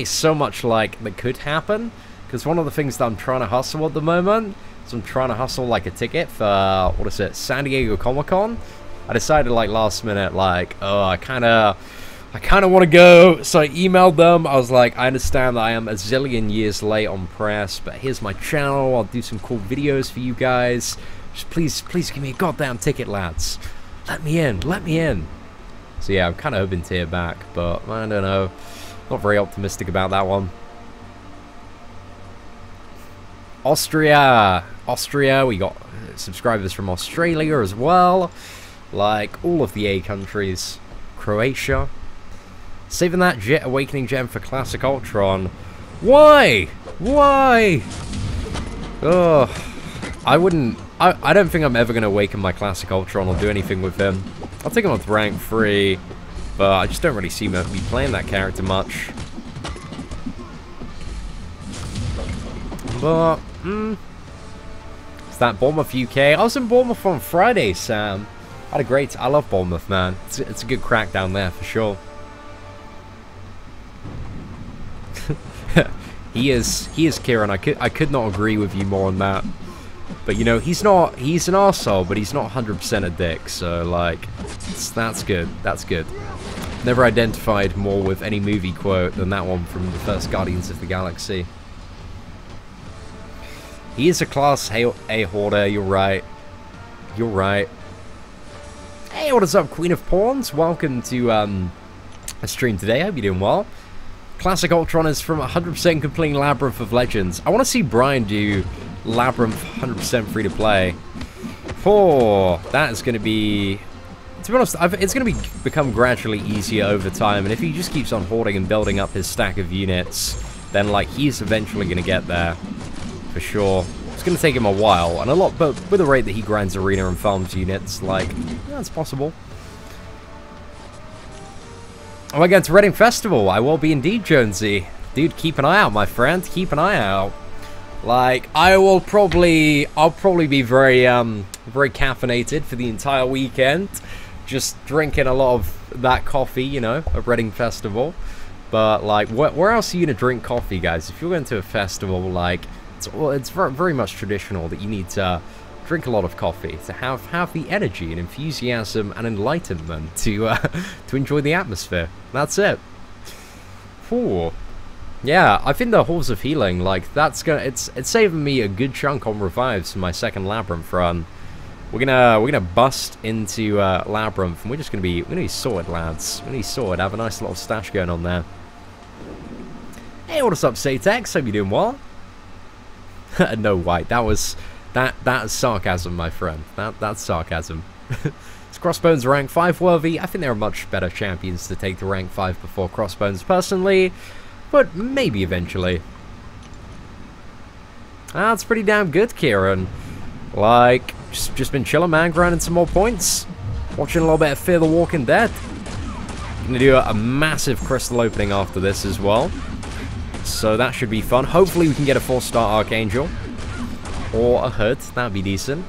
so much, like, that could happen. Because one of the things that I'm trying to hustle at the moment is I'm trying to hustle, like, a ticket for, what is it, San Diego Comic-Con. I decided, like, last minute, like, oh, I kind of want to go, so I emailed them. I was like, I understand that I am a zillion years late on press, but here's my channel. I'll do some cool videos for you guys. Just please give me a goddamn ticket, lads. Let me in. So yeah, I'm kind of hoping to hear back, but I don't know. Not very optimistic about that one. Austria, we got subscribers from Australia as well. Like, all of the A countries. Croatia. Saving that Jet Awakening Gem for Classic Ultron. Why? Why? Oh, I wouldn't... I don't think I'm ever going to awaken my Classic Ultron or do anything with him. I'll take him up to rank 3, but I just don't really see me playing that character much. But, it's that Bournemouth UK. I was in Bournemouth on Friday, Sam. I had a great... I love Bournemouth, man. It's a good crack down there, for sure. He is Kieran. I could not agree with you more on that. But, you know, he's an arsehole, but he's not 100% a dick. So, like, that's good. That's good. Never identified more with any movie quote than that one from the first Guardians of the Galaxy. He is a class A hoarder, you're right. You're right. Hey, what is up, Queen of Pawns? Welcome to a stream today. I hope you're doing well. Classic Ultron is from 100% completing Labyrinth of Legends. I want to see Brian do Labyrinth 100% free to play. That is going to be... To be honest, it's going to become gradually easier over time. And if he just keeps on hoarding and building up his stack of units, then, like, he's eventually going to get there. For sure. It's going to take him a while, and a lot, but with the rate that he grinds arena and farms units, like, yeah, it's possible. Oh, against Reading Festival, I will be indeed, Jonesy. Dude, keep an eye out, my friend. Keep an eye out. Like, I'll probably be very caffeinated for the entire weekend. Just drinking a lot of that coffee, you know, at Reading Festival. But, like, where else are you going to drink coffee, guys? If you're going to a festival, like... Well, it's very much traditional that you need to drink a lot of coffee to have the energy and enthusiasm and enlightenment to enjoy the atmosphere. That's it. Ooh. Yeah, I think the Halls of Healing, like, that's gonna it's saving me a good chunk on revives for my second Labyrinth run. We're gonna bust into Labyrinth, and we're gonna be sorted, lads. We're gonna be sorted. Have a nice little stash going on there. Hey, what's up, Satex? Hope you're doing well. No, White. That's sarcasm, my friend. That's sarcasm. Is Crossbones rank 5 worthy? I think there are much better champions to take to rank 5 before Crossbones, personally, but maybe eventually. That's pretty damn good, Kieran. Like, just been chilling, man, grinding some more points, watching a little bit of Fear the Walking Dead. Gonna do a massive crystal opening after this as well. So that should be fun. Hopefully we can get a 4-star Archangel. Or a Hood. That'd be decent.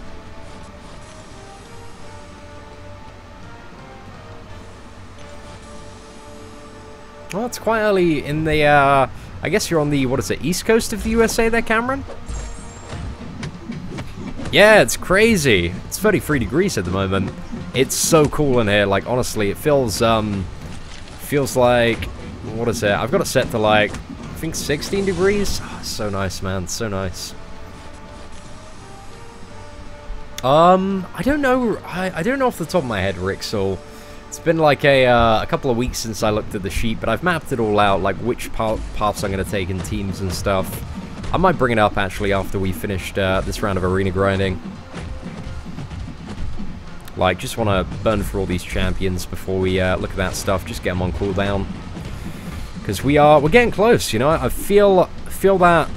Well, it's quite early in the, I guess you're on the, what is it, east coast of the USA there, Cameron? Yeah, it's crazy. It's 33 degrees at the moment. It's so cool in here. Like, honestly, it feels like, what is it? I've got it set to, like, I think 16 degrees. Oh, so nice, man. So nice. I don't know. I don't know off the top of my head, Rick. So it's been like a couple of weeks since I looked at the sheet, but I've mapped it all out, like which paths I'm going to take in teams and stuff. I might bring it up actually after we finished this round of arena grinding. Like, just want to burn through all these champions before we look at that stuff. Just get them on cooldown. Because we're getting close, you know. I feel that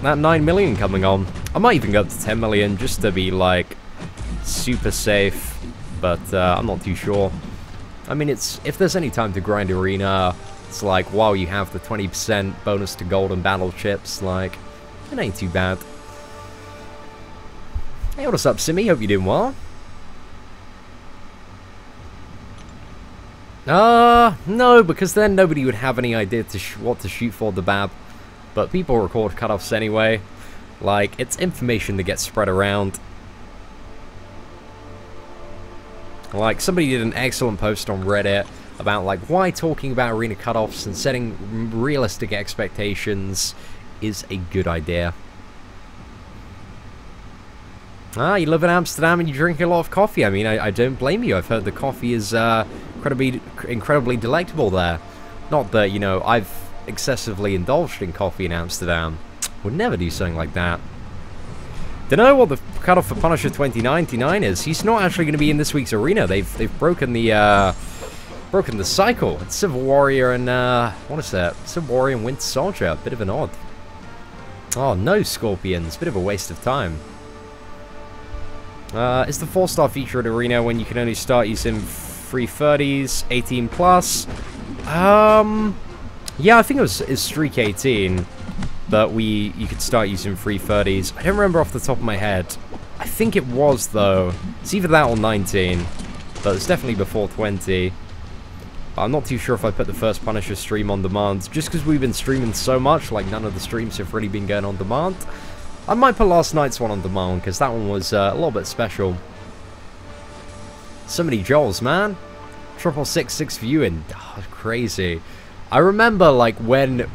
9 million coming on. I might even go up to 10 million just to be like super safe, but I'm not too sure. I mean, if there's any time to grind arena, it's like, wow, you have the 20% bonus to gold and battle chips. Like, it ain't too bad. Hey, what's up, Simi? Hope you're doing well. No, because then nobody would have any idea what to shoot for the Bab. But people record cutoffs anyway. Like, it's information that gets spread around. Like, somebody did an excellent post on Reddit about, like, why talking about arena cutoffs and setting realistic expectations is a good idea. Ah, you live in Amsterdam and you drink a lot of coffee. I mean, I don't blame you. I've heard the coffee is incredibly delectable there. Not that, you know, I've excessively indulged in coffee in Amsterdam. Would never do something like that. Don't know what the cutoff for Punisher 2099 is. He's not actually going to be in this week's arena. They've broken the cycle. It's Civil Warrior and what is that? Civil Warrior and Winter Soldier. Bit of an odd. Oh no, Scorpions. Bit of a waste of time. Is the 4-star feature at Arena when you can only start using free 30s, 18 plus? Yeah, I think it's streak 18 that you could start using free 30s. I don't remember off the top of my head. I think it was, though. It's either that or 19, but it's definitely before 20. But I'm not too sure if I put the first Punisher stream on demand, just because we've been streaming so much, like none of the streams have really been going on demand. I might put last night's one on demand, because that one was a little bit special. So many Joels, man. 666 viewing. Oh, crazy. I remember, like, when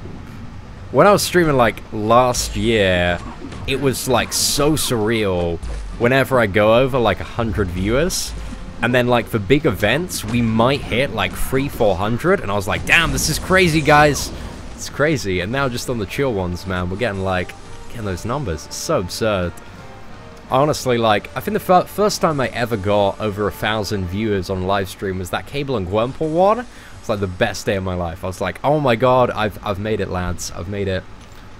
I was streaming, like, last year, it was, like, so surreal whenever I go over, like, 100 viewers. And then, like, for big events, we might hit, like, 300-400. And I was like, damn, this is crazy, guys. It's crazy. And now just on the chill ones, man, we're getting, like, those numbers. It's so absurd. Honestly, like, I think the first time I ever got over 1,000 viewers on live stream was that Cable and Gwernpool one. It's like the best day of my life. I was like, oh my god, I've made it, lads. I've made it.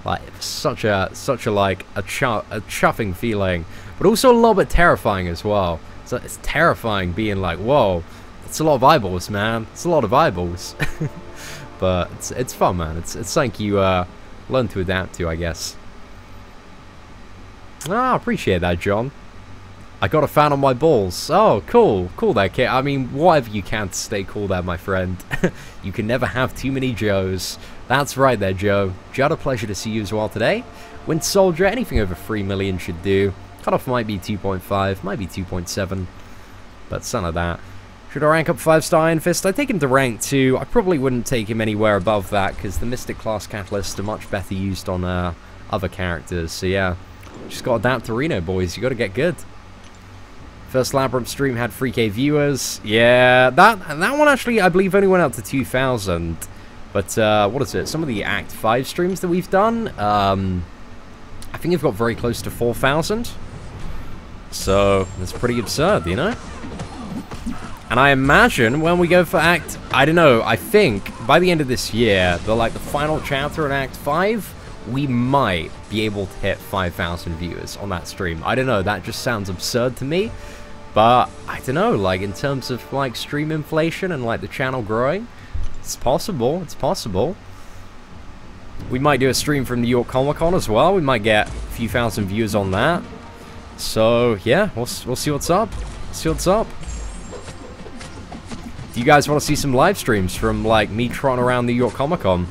Like, such a like a chuffing feeling, but also a little bit terrifying as well. So it's terrifying being like, whoa, it's a lot of eyeballs, man. It's a lot of eyeballs. But it's fun, man. It's something you learn to adapt to, I guess. Ah, I appreciate that, John. I got a fan on my balls. Oh, cool. Cool there, kid. I mean, whatever you can to stay cool there, my friend. You can never have too many Joes. That's right there, Joe. Judd, a pleasure to see you as well today. Wind Soldier, anything over 3 million should do. Cutoff might be 2.5, might be 2.7. But son of that. Should I rank up 5-star Iron Fist? I'd take him to rank 2. I probably wouldn't take him anywhere above that, because the Mystic class catalysts are much better used on other characters. So yeah, just got to adapt to Reno, boys. You got to get good. First Labyrinth stream had 3K viewers. Yeah, that one actually, I believe, only went up to 2,000. But what is it? Some of the Act 5 streams that we've done, I think they've got very close to 4,000. So that's pretty absurd, you know? And I imagine when we go for Act, I don't know, I think by the end of this year, the final chapter in Act 5, we might be able to hit 5,000 viewers on that stream. I don't know, that just sounds absurd to me. But I don't know, like in terms of like stream inflation and like the channel growing, it's possible, it's possible. We might do a stream from New York Comic Con as well. We might get a few thousand views on that. So yeah, we'll see what's up. See what's up. Do you guys want to see some live streams from like me trotting around New York Comic Con?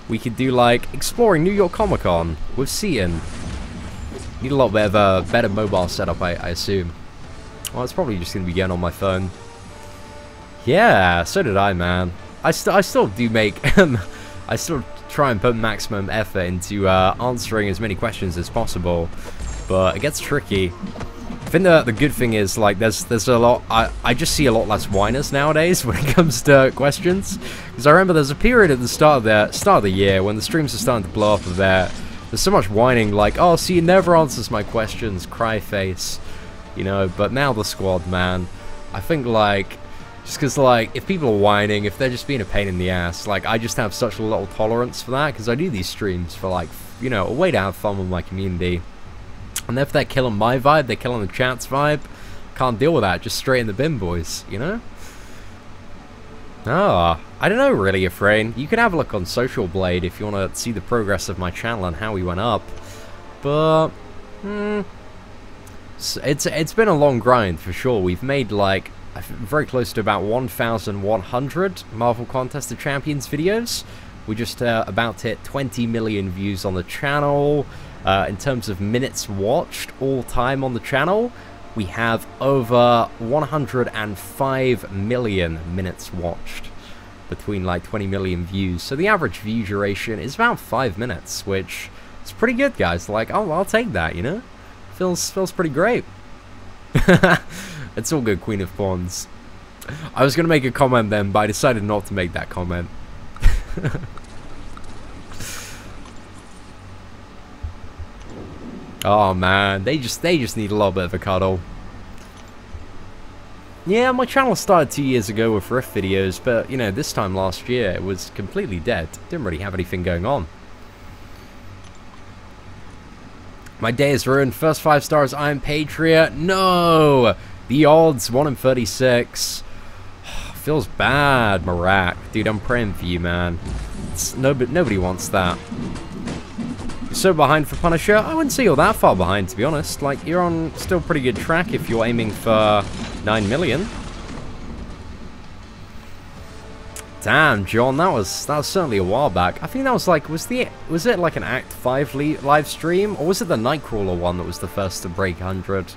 We could do like exploring New York Comic Con with Seaton. Need a lot bit of a better mobile setup, I assume. Well, it's probably just gonna be getting on my phone. Yeah, so did I, man. I still do make I still try and put maximum effort into answering as many questions as possible, but it gets tricky. I think the good thing is like there's a lot. I just see a lot less whiners nowadays when it comes to questions. Because I remember there's a period at the start of the year when the streams are starting to blow up a bit. There's so much whining, like, oh, see, you never answers my questions, cry face, you know. But now the squad, man, I think like just because like if people are whining, if they're just being a pain in the ass, like I just have such a little tolerance for that because I do these streams for like, you know, a way to have fun with my community. And if they're killing my vibe, they're killing the chat's vibe. Can't deal with that. Just straight in the bin, boys, you know? Ah, I don't know really, Efrain. You can have a look on Social Blade if you want to see the progress of my channel and how we went up. But, it's been a long grind for sure. We've made like, very close to about 1,100 Marvel Contest of Champions videos. We just about hit 20 million views on the channel. In terms of minutes watched all time on the channel, we have over 105 million minutes watched between like 20 million views. So the average view duration is about 5 minutes, which is pretty good, guys. Like, oh, I'll take that, you know? Feels pretty great. It's all good, Queen of Pawns. I was going to make a comment then, but I decided not to make that comment. Oh man, they just need a little bit of a cuddle. Yeah, my channel started 2 years ago with Rift videos, but you know, this time last year it was completely dead. Didn't really have anything going on. My day is ruined. First 5 stars, I am Patriot. No! The odds, 1 in 36. Feels bad, Marak. Dude, I'm praying for you, man. Nobody wants that. You're so behind for Punisher? I wouldn't say you're that far behind, to be honest. Like, you're on still pretty good track if you're aiming for 9 million. Damn, John, that was certainly a while back. I think that was like, was it like an Act 5 live stream? Or was it the Nightcrawler one that was the first to break 100?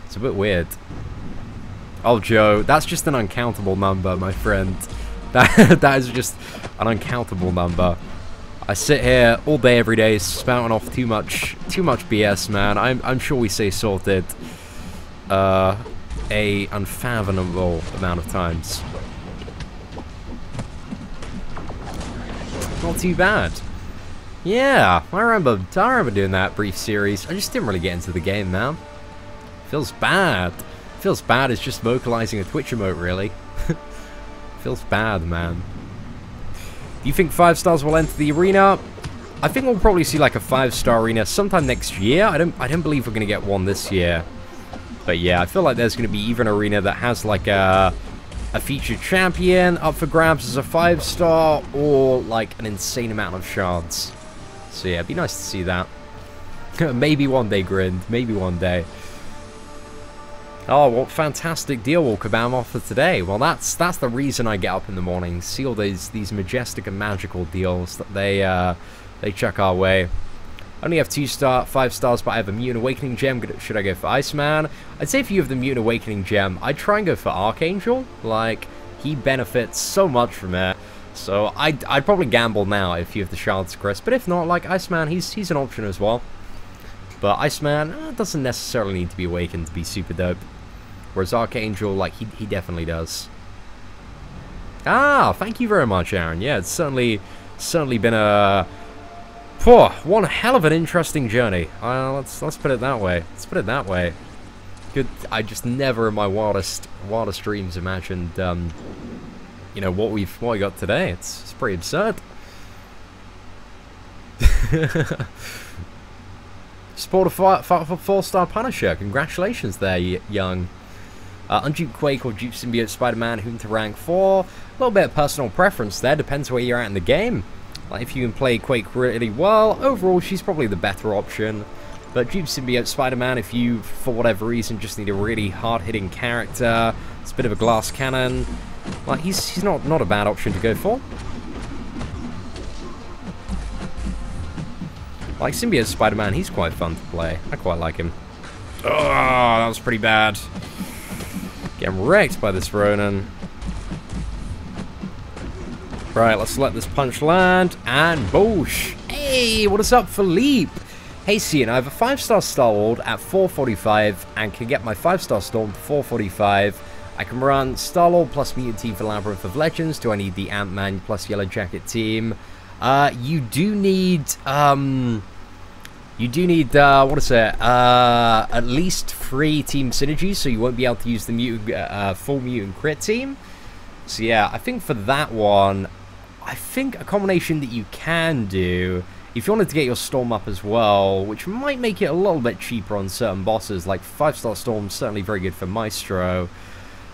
It's a bit weird. Oh, Joe, that's just an uncountable number, my friend. That is just an uncountable number. I sit here all day, every day, spouting off too much BS, man. I'm sure we say sorted a unfathomable amount of times. Not too bad. Yeah, I remember doing that brief series. I just didn't really get into the game, man. Feels bad. Feels bad it's just vocalizing a Twitch emote, really. Feels bad, man. Do you think 5 stars will enter the arena? I think we'll probably see like a 5-star arena sometime next year. I don't believe we're gonna get one this year. But yeah, I feel like there's gonna be either an arena that has like a featured champion up for grabs as a 5-star, or like an insane amount of shards. So yeah, it'd be nice to see that. Maybe one day, Grind. Maybe one day. Oh, what fantastic deal will Kabam offer today? Well, that's the reason I get up in the morning. See all these majestic and magical deals that they chuck our way. I only have 5 stars, but I have a Mutant Awakening Gem. Should I go for Iceman? I'd say if you have the Mutant Awakening Gem, I'd try and go for Archangel. Like, he benefits so much from it. So I'd probably gamble now if you have the Shards Chris. But if not, like Iceman, he's an option as well. But Iceman doesn't necessarily need to be awakened to be super dope. Whereas Archangel, like, he definitely does. Ah, thank you very much, Aaron. Yeah, it's certainly been a one hell of an interesting journey. Let's put it that way. Let's put it that way. Good. I just never in my wildest dreams imagined, you know, what we got today. It's pretty absurd. Support a 4-star Punisher. Congratulations there, young. Undupe Quake or Dupe Symbiote Spider-Man, whom to rank 4. A little bit of personal preference there, depends where you're at in the game. Like, if you can play Quake really well, overall she's probably the better option. But Dupe Symbiote Spider-Man, if you, for whatever reason, just need a really hard-hitting character, it's a bit of a glass cannon, like, he's not a bad option to go for. Like, Symbiote Spider-Man, he's quite fun to play. I quite like him. Oh, that was pretty bad. Getting wrecked by this Ronin. Right, let's let this punch land, and boosh! Hey, what is up, Philippe? Hey, Cian, I have a 5-star Star-Lord at 445, and can get my 5-star Storm to 445. I can run Star-Lord plus Mutant Team for Labyrinth of Legends. Do I need the Ant-Man plus Yellow Jacket team? You do need, what is it, at least 3 team synergies, so you won't be able to use the mutant, full mutant crit team. So yeah, I think for that one, I think a combination that you can do, if you wanted to get your Storm up as well, which might make it a little bit cheaper on certain bosses, like 5-star Storm, certainly very good for Maestro.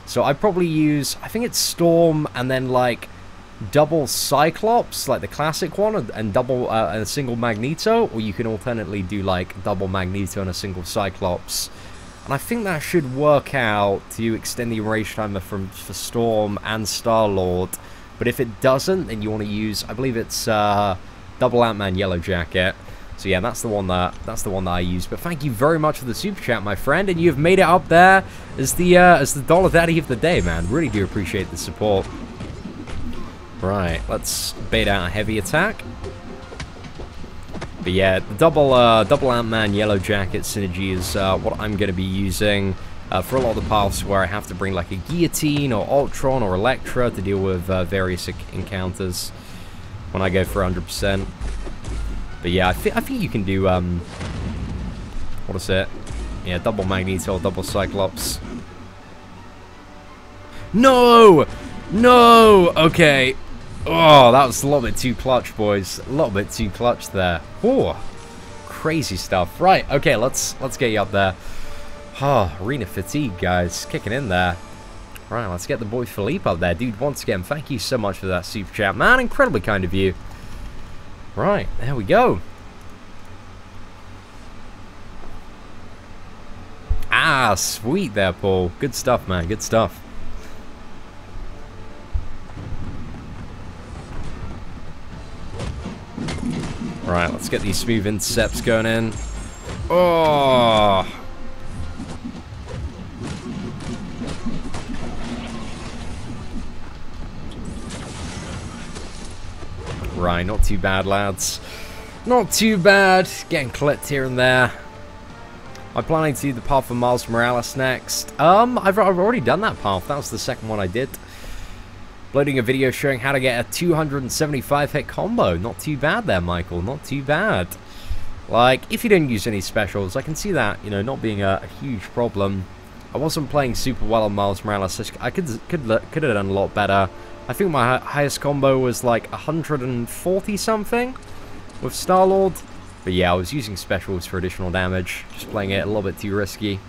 So I'd probably use, I think it's Storm, and then like double Cyclops, like the classic one, and double a single Magneto, or you can alternately do like double Magneto and a single Cyclops. And I think that should work out to extend the range timer for Storm and Star-Lord. But if it doesn't, then you want to use, I believe it's double Ant-Man Yellow Jacket. So yeah, that's the one that I use. But thank you very much for the super chat, my friend, and you've made it up there as the Dollar Daddy of the day, man. Really do appreciate the support. Right, let's bait out a heavy attack. But yeah, the double Ant-Man Yellow Jacket synergy is what I'm going to be using for a lot of the paths where I have to bring like a Guillotine or Ultron or Elektra to deal with various encounters when I go for 100%. But yeah, I think you can do, what is it? Yeah, double Magneto or double Cyclops. No! No! Okay. Oh, that was a little bit too clutch, boys. A little bit too clutch there. Oh, crazy stuff. Right, okay, let's get you up there. Oh, arena fatigue, guys. Kicking in there. Right, let's get the boy Philippe up there. Dude, once again, thank you so much for that super chat, man. Incredibly kind of you. Right, there we go. Ah, sweet there, Paul. Good stuff, man. Good stuff. Right, let's get these smooth intercepts going in. Oh! Right, not too bad, lads. Not too bad. Getting clipped here and there. I'm planning to do the path for Miles Morales next. I've already done that path. That was the second one I did. Uploading a video showing how to get a 275 hit combo. Not too bad there, Michael. Not too bad. Like, if you didn't use any specials, I can see that, you know, not being a huge problem. I wasn't playing super well on Miles Morales. I could have done a lot better. I think my highest combo was like 140 something with Star-Lord. But yeah, I was using specials for additional damage. Just playing it a little bit too risky.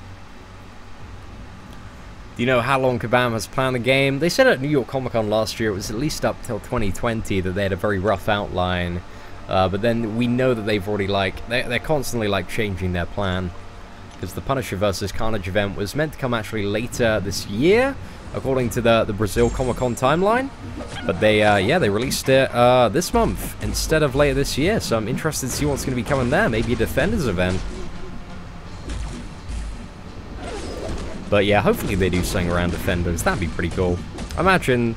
Do you know how long Kabam has planned the game? They said at New York Comic Con last year it was at least up till 2020 that they had a very rough outline. But then we know that they've already like, they're constantly like changing their plan. Because the Punisher vs. Carnage event was meant to come actually later this year, according to the Brazil Comic Con timeline. But they, yeah, they released it this month instead of later this year. So I'm interested to see what's going to be coming there. Maybe a Defenders event. But yeah, hopefully they do something around Defenders. That'd be pretty cool. I imagine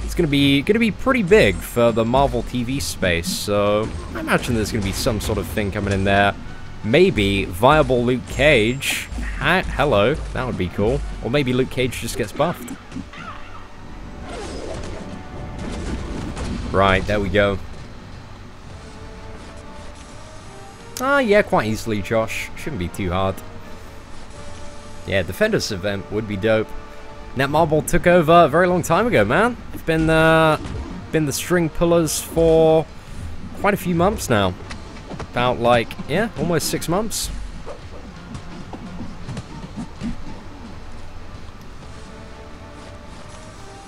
it's gonna be pretty big for the Marvel TV space. So I imagine there's gonna be some sort of thing coming in there. Maybe viable Luke Cage. Hello, that would be cool. Or maybe Luke Cage just gets buffed. Right, there we go. Ah, yeah, quite easily, Josh. Shouldn't be too hard. Yeah, Defenders event would be dope. Netmarble took over a very long time ago, man. It's been the string pullers for quite a few months now. About, like, yeah, almost 6 months.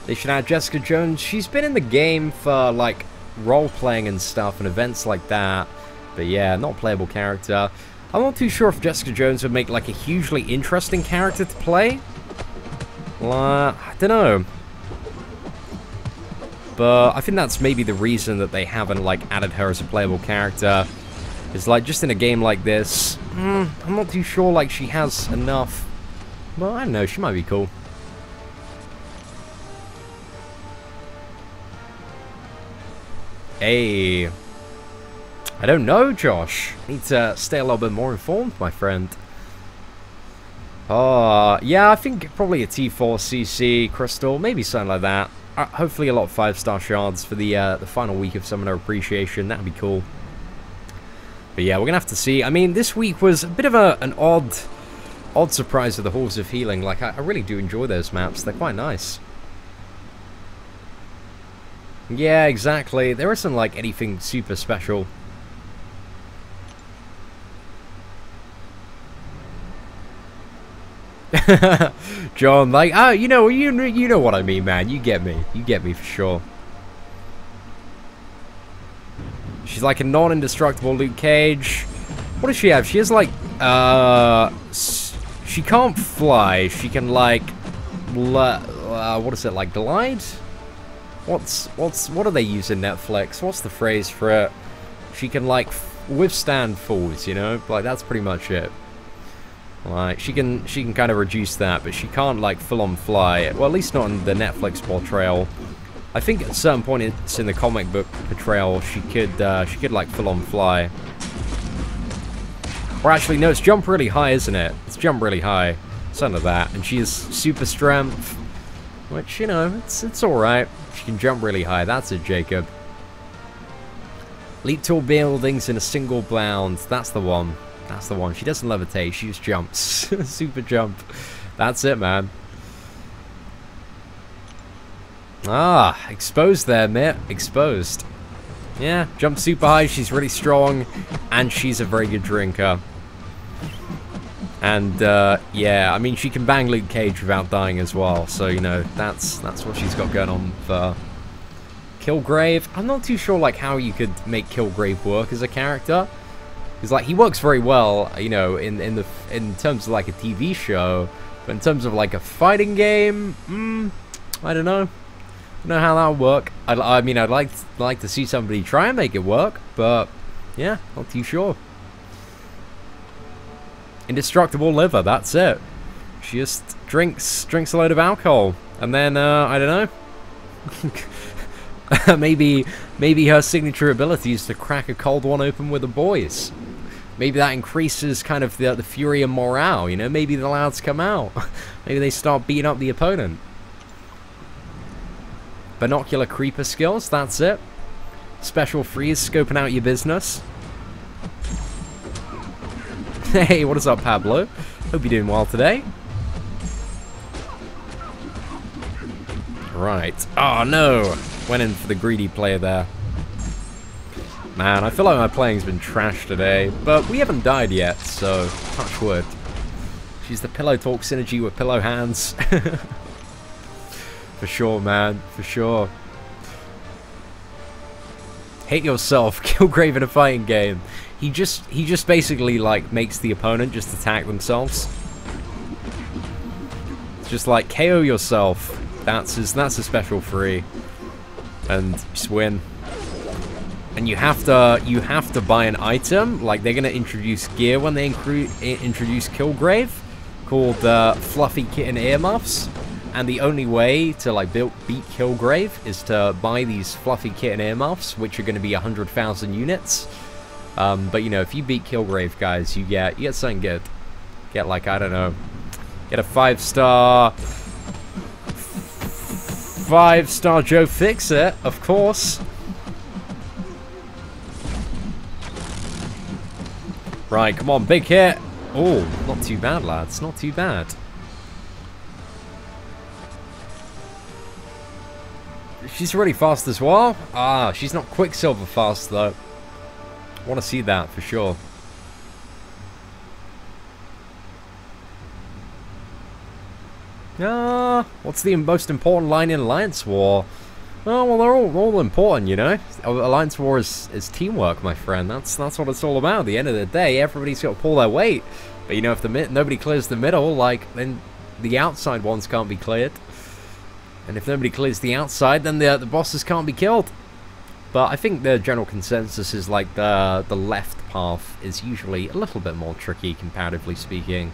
They should add Jessica Jones. She's been in the game for, like, role-playing and stuff and events like that. But yeah, not a playable character. I'm not too sure if Jessica Jones would make, like, a hugely interesting character to play. I don't know. But I think that's maybe the reason that they haven't, like, added her as a playable character. Is like, just in a game like this, I'm not too sure, like, she has enough. Well, I don't know, she might be cool. Hey. I don't know, Josh. Need to stay a little bit more informed, my friend. Yeah, I think probably a T4 CC Crystal, maybe something like that. Hopefully a lot of 5-star shards for the final week of Summoner Appreciation. That'd be cool. But yeah, we're gonna have to see. I mean, this week was a bit of an odd surprise with the Halls of Healing. Like, I really do enjoy those maps. They're quite nice. Yeah, exactly. There isn't, like, anything super special. John, like, oh, you know what I mean, man. You get me for sure. She's like a non-indestructible Luke Cage. What does she have? She has like, she can't fly. She can like, what is it, like glide? What do they use in Netflix? What's the phrase for it? She can like withstand falls, you know? Like, that's pretty much it. Like, she can kind of reduce that, but she can't like full-on fly. Well, at least not in the Netflix portrayal. I think at certain points in the comic book portrayal, she could like full-on fly. Or actually, no, it's jump really high, isn't it? It's jump really high, something like that. And she has super strength, which, you know, it's all right. She can jump really high. That's it, Jacob. Leap tall buildings in a single bound. That's the one. That's the one. She doesn't levitate. She just jumps. Super jump. That's it, man. Ah, exposed there, mate. Exposed. Yeah, jumps super high, she's really strong, and she's a very good drinker. And, yeah, I mean, she can bang Luke Cage without dying as well, so, you know, that's what she's got going on for Kilgrave. I'm not too sure, like, how you could make Kilgrave work as a character. Because, like, he works very well, you know, in terms of, like, a TV show, but in terms of, like, a fighting game, I don't know. I don't know how that would work. I mean, I'd like to see somebody try and make it work, but yeah, not too sure. Indestructible liver, that's it. She just drinks a load of alcohol, and then I don't know. maybe her signature ability is to crack a cold one open with the boys. Maybe that increases kind of the fury and morale. You know, maybe the lads come out. Maybe they start beating up the opponent. Binocular creeper skills, that's it. Special freeze, scoping out your business. Hey, what is up, Pablo? Hope you're doing well today. Right. Oh, no. Went in for the greedy player there. Man, I feel like my playing's been trashed today, but we haven't died yet, so touch wood. She's the Pillow Talk synergy with pillow hands. For sure, man. For sure. Hate yourself. Kilgrave in a fighting game. He just basically, like, makes the opponent just attack themselves. Just, like, KO yourself. That's a special free. And just win. And you have to buy an item. Like, they're gonna introduce gear when they introduce Kilgrave, called Fluffy Kitten Earmuffs. And the only way to, like, beat Kilgrave is to buy these Fluffy Kitten Earmuffs, which are going to be 100,000 units. But, you know, if you beat Kilgrave, guys, you get something good. Get, like, I don't know, get a 5-star Joe Fix-It, of course. Right, come on, big hit. Oh, not too bad, lads, not too bad. She's really fast as well. Ah, she's not Quicksilver fast, though. Want to see that, for sure. What's the most important line in Alliance War? Oh, well, they're all important, you know. Alliance War is teamwork, my friend. That's what it's all about. At the end of the day, everybody's got to pull their weight. But, you know, if nobody clears the middle, like, then the outside ones can't be cleared. And if nobody clears the outside, then the bosses can't be killed. But I think the general consensus is, like, the left path is usually a little bit more tricky, comparatively speaking.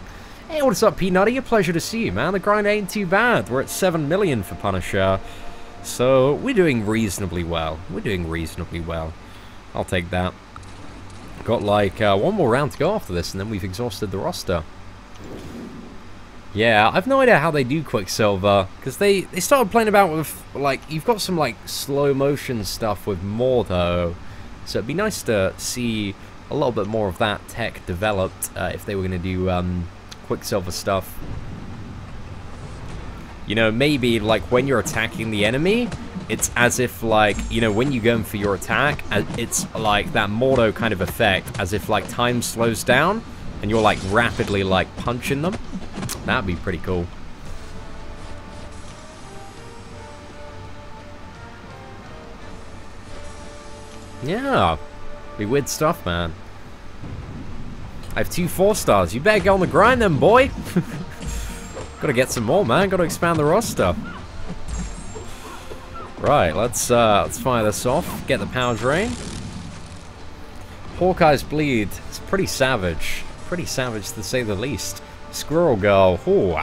Hey, what's up, Peanutty? A pleasure to see you, man. The grind ain't too bad. We're at 7 million for Punisher. So, we're doing reasonably well. We're doing reasonably well. I'll take that. Got, like, one more round to go after this, and then we've exhausted the roster. Yeah, I've no idea how they do Quicksilver, because they started playing about with, like, you've got some, like, slow motion stuff with Mordo, so it'd be nice to see a little bit more of that tech developed, if they were going to do, Quicksilver stuff. You know, maybe, like, when you're attacking the enemy, it's as if, like, you know, when you go in for your attack, it's, like, that Mordo kind of effect, as if, like, time slows down, and you're, like, rapidly, like, punching them. That'd be pretty cool. Yeah. Be weird stuff, man. I have 2 4-stars. You better get on the grind then, boy. Gotta get some more, man. Gotta expand the roster. Right, let's fire this off. Get the power drain. Hawkeye's bleed. It's pretty savage. Pretty savage to say the least. Squirrel Girl. Ooh.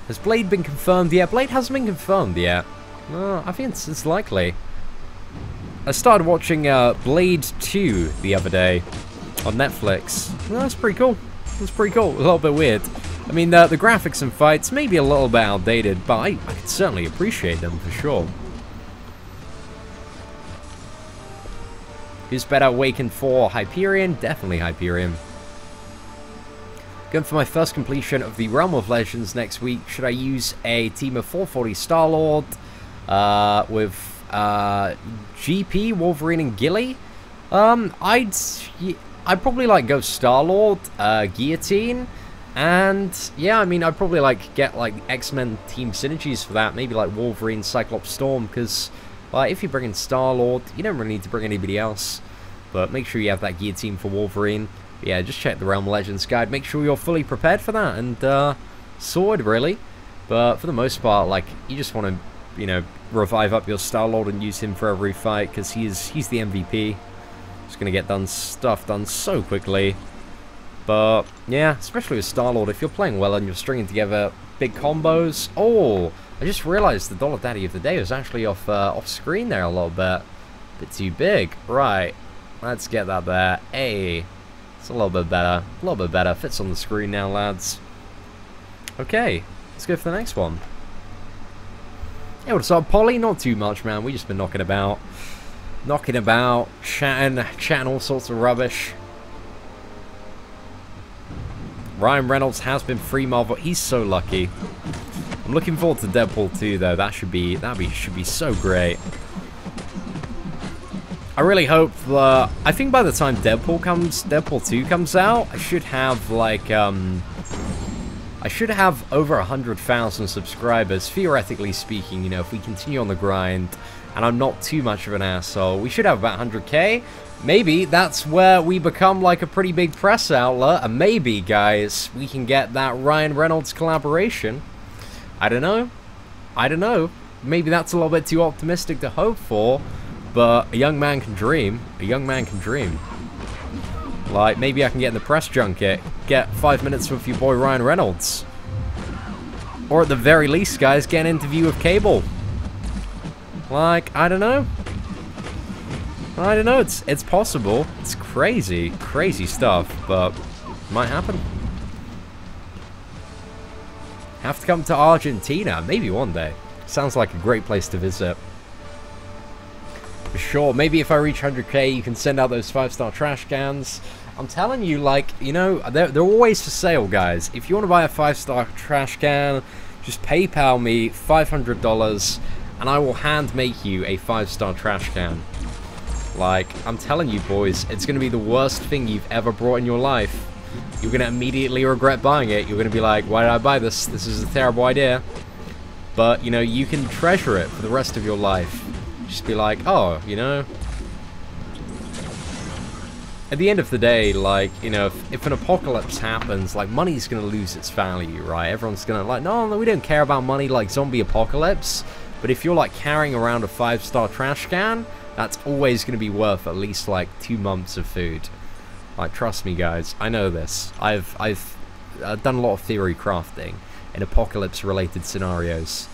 Has Blade been confirmed yet? Blade hasn't been confirmed yet. I think it's likely. I started watching Blade 2 the other day on Netflix. Well, that's pretty cool. That's pretty cool. A little bit weird. I mean, the graphics and fights may be a little bit outdated, but I could certainly appreciate them for sure. Who's better, Awakened 4? Hyperion? Definitely Hyperion. Going for my first completion of the Realm of Legends next week. Should I use a team of 440 Star-Lord with GP, Wolverine, and Gilly. I'd probably like go Star-Lord, Guillotine, and yeah, I mean, I'd probably like get like X-Men team synergies for that. Maybe like Wolverine, Cyclops, Storm, because if you bring in Star-Lord, you don't really need to bring anybody else. But make sure you have that Guillotine for Wolverine. But yeah, just check the Realm Legends guide. Make sure you're fully prepared for that, and Sword really. But for the most part, like, you just want to, you know, revive up your Star-Lord and use him for every fight, because he's the MVP. He's going to get stuff done so quickly. But, yeah, especially with Star-Lord, if you're playing well and you're stringing together big combos. Oh, I just realized the Dollar Daddy of the Day was actually off screen there a little bit. Bit too big. Right, let's get that there. Hey, it's a little bit better. A little bit better. Fits on the screen now, lads. Okay. Let's go for the next one. Hey, what's up, Polly? Not too much, man. We just been knocking about, chatting all sorts of rubbish. Ryan Reynolds has been free Marvel. He's so lucky. I'm looking forward to Deadpool 2, though. Should be so great. I really hope that, I think by the time Deadpool 2 comes out, I should have like I should have over 100,000 subscribers, theoretically speaking, you know, if we continue on the grind, and I'm not too much of an asshole. We should have about 100k. Maybe that's where we become like a pretty big press outlet, and maybe, guys, we can get that Ryan Reynolds collaboration. I don't know. Maybe that's a little bit too optimistic to hope for, but a young man can dream. A young man can dream. Like, maybe I can get in the press junket, get 5 minutes with your boy Ryan Reynolds. Or at the very least, guys, get an interview with Cable. Like, I don't know. It's possible. It's crazy stuff, but might happen. Have to come to Argentina, maybe one day. Sounds like a great place to visit. For sure, maybe if I reach 100k, you can send out those 5-star trash cans. I'm telling you, like, you know, they're always for sale, guys. If you want to buy a 5-star trash can, just PayPal me $500, and I will hand make you a 5-star trash can. Like, I'm telling you, boys, it's going to be the worst thing you've ever brought in your life. You're going to immediately regret buying it. You're going to be like, why did I buy this? This is a terrible idea. But, you know, you can treasure it for the rest of your life. Just be like, oh, you know. At the end of the day, like, you know, if an apocalypse happens, like, money's going to lose its value, right? Everyone's going to, like, no, we don't care about money like zombie apocalypse. But if you're, like, carrying around a 5-star trash can, that's always going to be worth at least, like, 2 months of food. Like, trust me, guys, I know this. I've done a lot of theory crafting in apocalypse-related scenarios.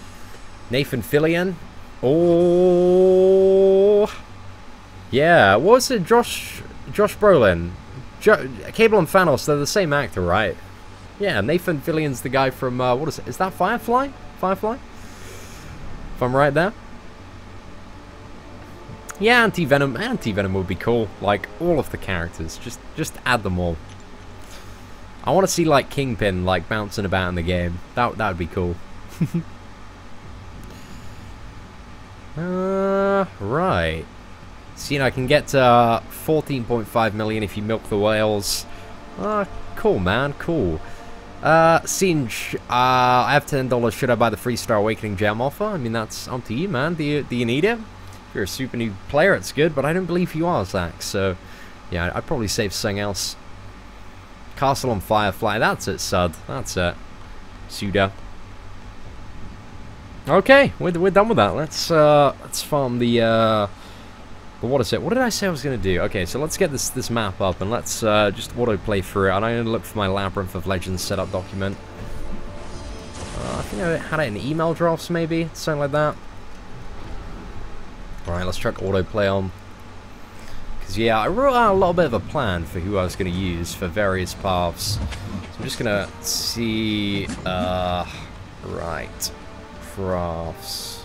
Nathan Fillion. Oh, yeah. What was it? Josh Brolin. Cable and Thanos, they're the same actor, right? Yeah, Nathan Fillion's the guy from, what is it? Is that Firefly? Firefly? If I'm right there. Yeah, Anti-Venom would be cool. Like, all of the characters. Just add them all. I want to see, like, Kingpin, like, bouncing about in the game. That would be cool. Right. So, you know, I can get to 14.5 million if you milk the whales. Cool, man, cool. Singe, I have $10. Should I buy the 3-star Awakening gem offer? I mean, that's up to you, man. Do you need it? If you're a super new player, it's good, but I don't believe you are, Zach. So, yeah, I'd probably save something else. Castle on Firefly, that's it, Sud. That's it. Suda. Okay, we're done with that. Let's farm the what is it? What did I say I was gonna do? Okay, so let's get this map up and let's just autoplay through it. And I'm gonna look for my Labyrinth of Legends setup document. I think I had it in email drafts, maybe something like that. All right, let's check autoplay on. Because yeah, I wrote out a little bit of a plan for who I was gonna use for various paths. So I'm just gonna see. Right. Crafts.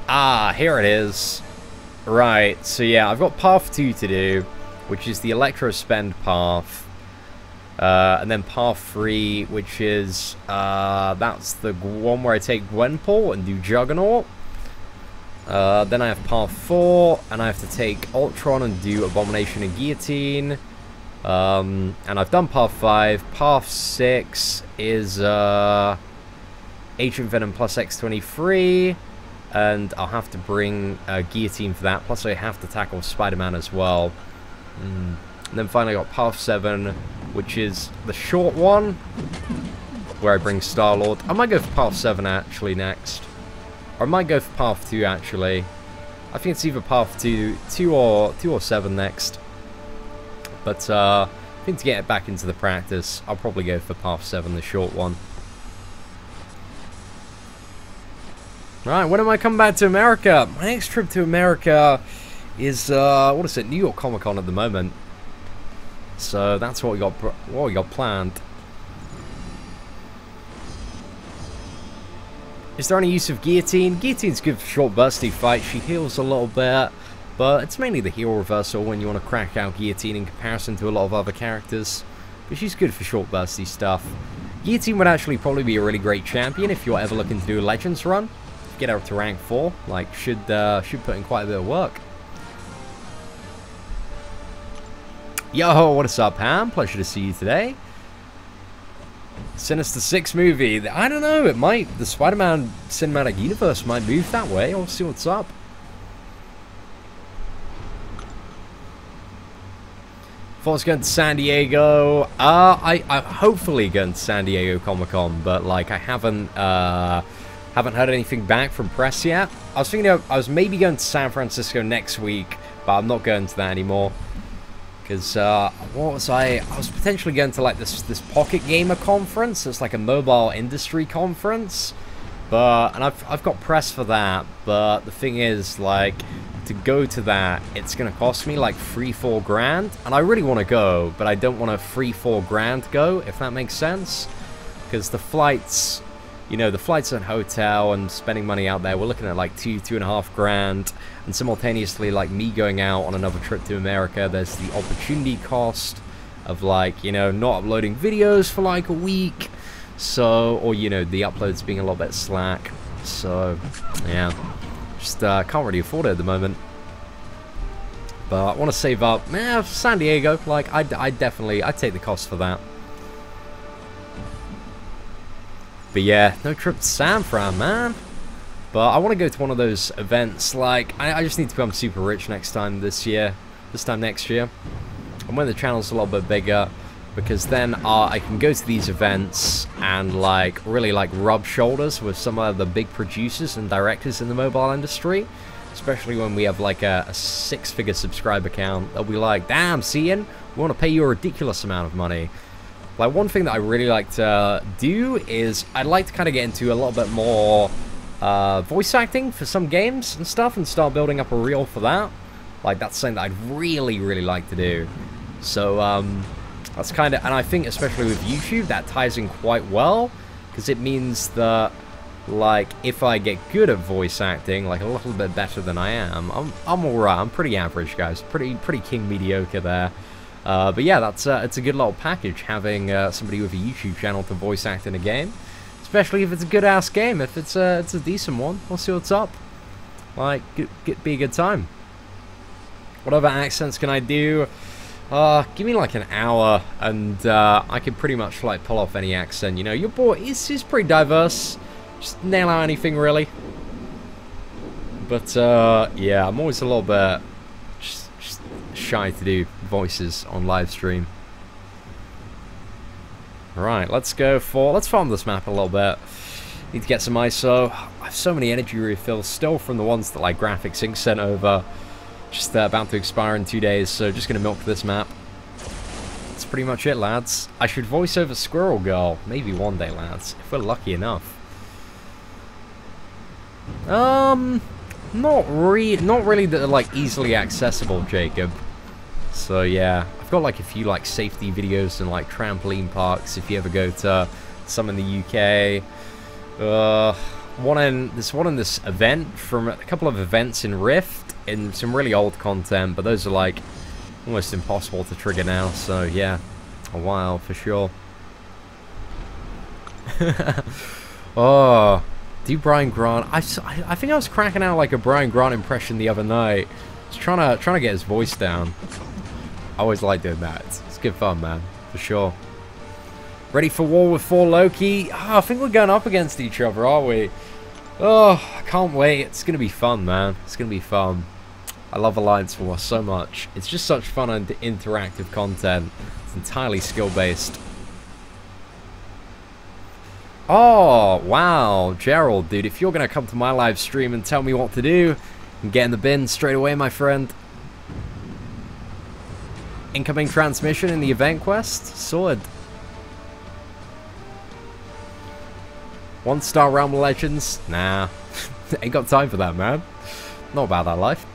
Ah, here it is. Right, so yeah, I've got path 2 to do, which is the Electro Spend path. And then path 3, which is, that's the one where I take Gwenpool and do Juggernaut. Then I have Path 4, and I have to take Ultron and do Abomination and Guillotine. And I've done Path 5. Path 6 is Agent Venom plus X-23, and I'll have to bring Guillotine for that, plus I have to tackle Spider-Man as well. And then finally I got Path 7, which is the short one, where I bring Star-Lord. I might go for Path 7 actually next. Or I might go for Path 2 actually. I think it's either Path 2 or 7 next. But I think to get it back into the practice, I'll probably go for Path 7, the short one. Right, when am I coming back to America? My next trip to America is, what is it, New York Comic Con at the moment. So that's what we got planned. Is there any use of Guillotine? Guillotine's good for short bursty fights. She heals a little bit, but it's mainly the heal reversal when you want to crack out Guillotine in comparison to a lot of other characters. But she's good for short bursty stuff. Guillotine would actually probably be a really great champion if you're ever looking to do a Legends run. Get her up to rank 4, like should put in quite a bit of work. Yo, what is up, Ham? Pleasure to see you today. Sinister 6 movie. I don't know, it might, the Spider-Man cinematic universe might move that way. I'll see what's up. If I was going to San Diego, I hopefully going to San Diego Comic-Con, but like I haven't heard anything back from press yet. I was thinking I was maybe going to San Francisco next week, but I'm not going to that anymore. Because, what was I was potentially going to like this Pocket Gamer conference. It's like a mobile industry conference. And I've got press for that, but the thing is, like, to go to that, it's going to cost me like $3-4 grand. And I really want to go, but I don't want a $3-4 grand go, if that makes sense. Because the flights, you know, the flights and hotel and spending money out there, we're looking at like $2-2.5 grand. And simultaneously, like me going out on another trip to America, there's the opportunity cost of like, you know, not uploading videos for like a week. So, or, you know, the uploads being a little bit slack. So, yeah, just can't really afford it at the moment. But I want to save up. San Diego, like, I'd take the cost for that. But yeah, no trip to San Fran, man. But I want to go to one of those events, like, I just need to become super rich next time next year. And when the channel's a little bit bigger, because then I can go to these events and, like, really, like, rub shoulders with some of the big producers and directors in the mobile industry. Especially when we have, like, a 6-figure subscriber count. They'll be like, damn, Cian, we want to pay you a ridiculous amount of money. Like, one thing that I really like to do is I'd like to kind of get into a little bit more voice acting for some games and stuff and start building up a reel for that. Like, that's something that I'd really, really like to do. So, that's kind of, and I think especially with YouTube, that ties in quite well, because it means that, like, if I get good at voice acting, like a little bit better than I am, I'm alright. I'm pretty average, guys. Pretty king mediocre there. But yeah, that's it's a good little package having somebody with a YouTube channel to voice act in a game. Especially if it's a good-ass game. If it's a decent one, we'll see what's up. Like, be a good time. What other accents can I do? Give me like an hour, and I can pretty much like pull off any accent. You know, your boy is pretty diverse. Just nail out anything really. But yeah, I'm always a little bit just shy to do voices on live stream. Right, let's farm this map a little bit. Need to get some ISO. I have so many energy refills still from the ones that like Graphics Inc. sent over. Just about to expire in 2 days, so just gonna milk this map. That's pretty much it, lads. I should voice over Squirrel Girl. Maybe one day, lads, if we're lucky enough. Not really that like easily accessible, Jacob. So yeah, I've got like a few like safety videos and like trampoline parks if you ever go to some in the UK. There's one in this event from a couple of events in Rift in some really old content, but those are like almost impossible to trigger now. So yeah, a while for sure. Oh, Do Brian Grant. I think I was cracking out like a Brian Grant impression the other night. Just trying to get his voice down. I always like doing that. It's good fun, man. For sure. Ready for war with 4 Loki? Oh, I think we're going up against each other, aren't we? Oh, I can't wait. It's going to be fun, man. It's going to be fun. I love Alliance War so much. It's just such fun and interactive content. It's entirely skill-based. Oh, wow. Gerald, dude, if you're going to come to my live stream and tell me what to do, and get in the bin straight away, my friend. Incoming transmission in the event quest? Sword. 1-star Realm of Legends? Nah. Ain't got time for that, man. Not about that life.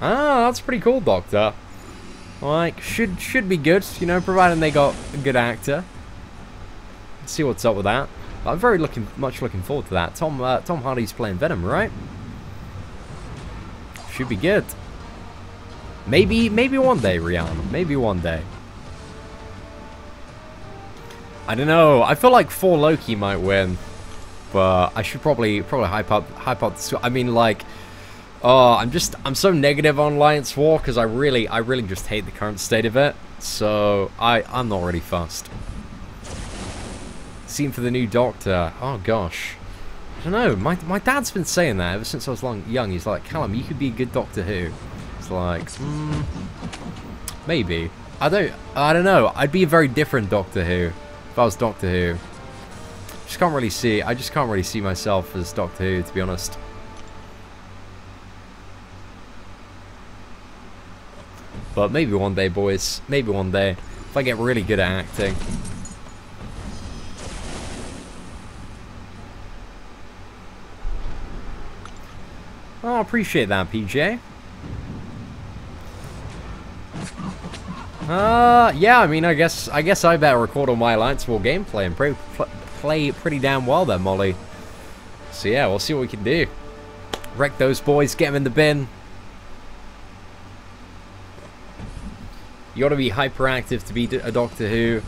Ah, that's pretty cool, Doctor. Like, should be good, you know, providing they got a good actor. Let's see what's up with that. I'm very much looking forward to that. Tom Hardy's playing Venom, right? Should be good. Maybe one day, Rihanna. Maybe one day. I don't know. I feel like 4 Loki might win, but I should probably hype up the. I mean, like, oh, I'm so negative on Alliance War because I really just hate the current state of it. So I'm not really fussed. Scene for the new Doctor. Oh gosh, I don't know. My dad's been saying that ever since I was young. He's like, Callum, you could be a good Doctor Who. It's like, maybe. I don't know. I'd be a very different Doctor Who if I was Doctor Who. I just can't really see myself as Doctor Who, to be honest. But maybe one day, boys. Maybe one day. If I get really good at acting. Oh, I appreciate that, PJ. Yeah, I mean, I guess I better record all my Alliance War gameplay and play pretty damn well there, Molly. So yeah, we'll see what we can do. Wreck those boys, get them in the bin. You gotta be hyperactive to be a Doctor Who.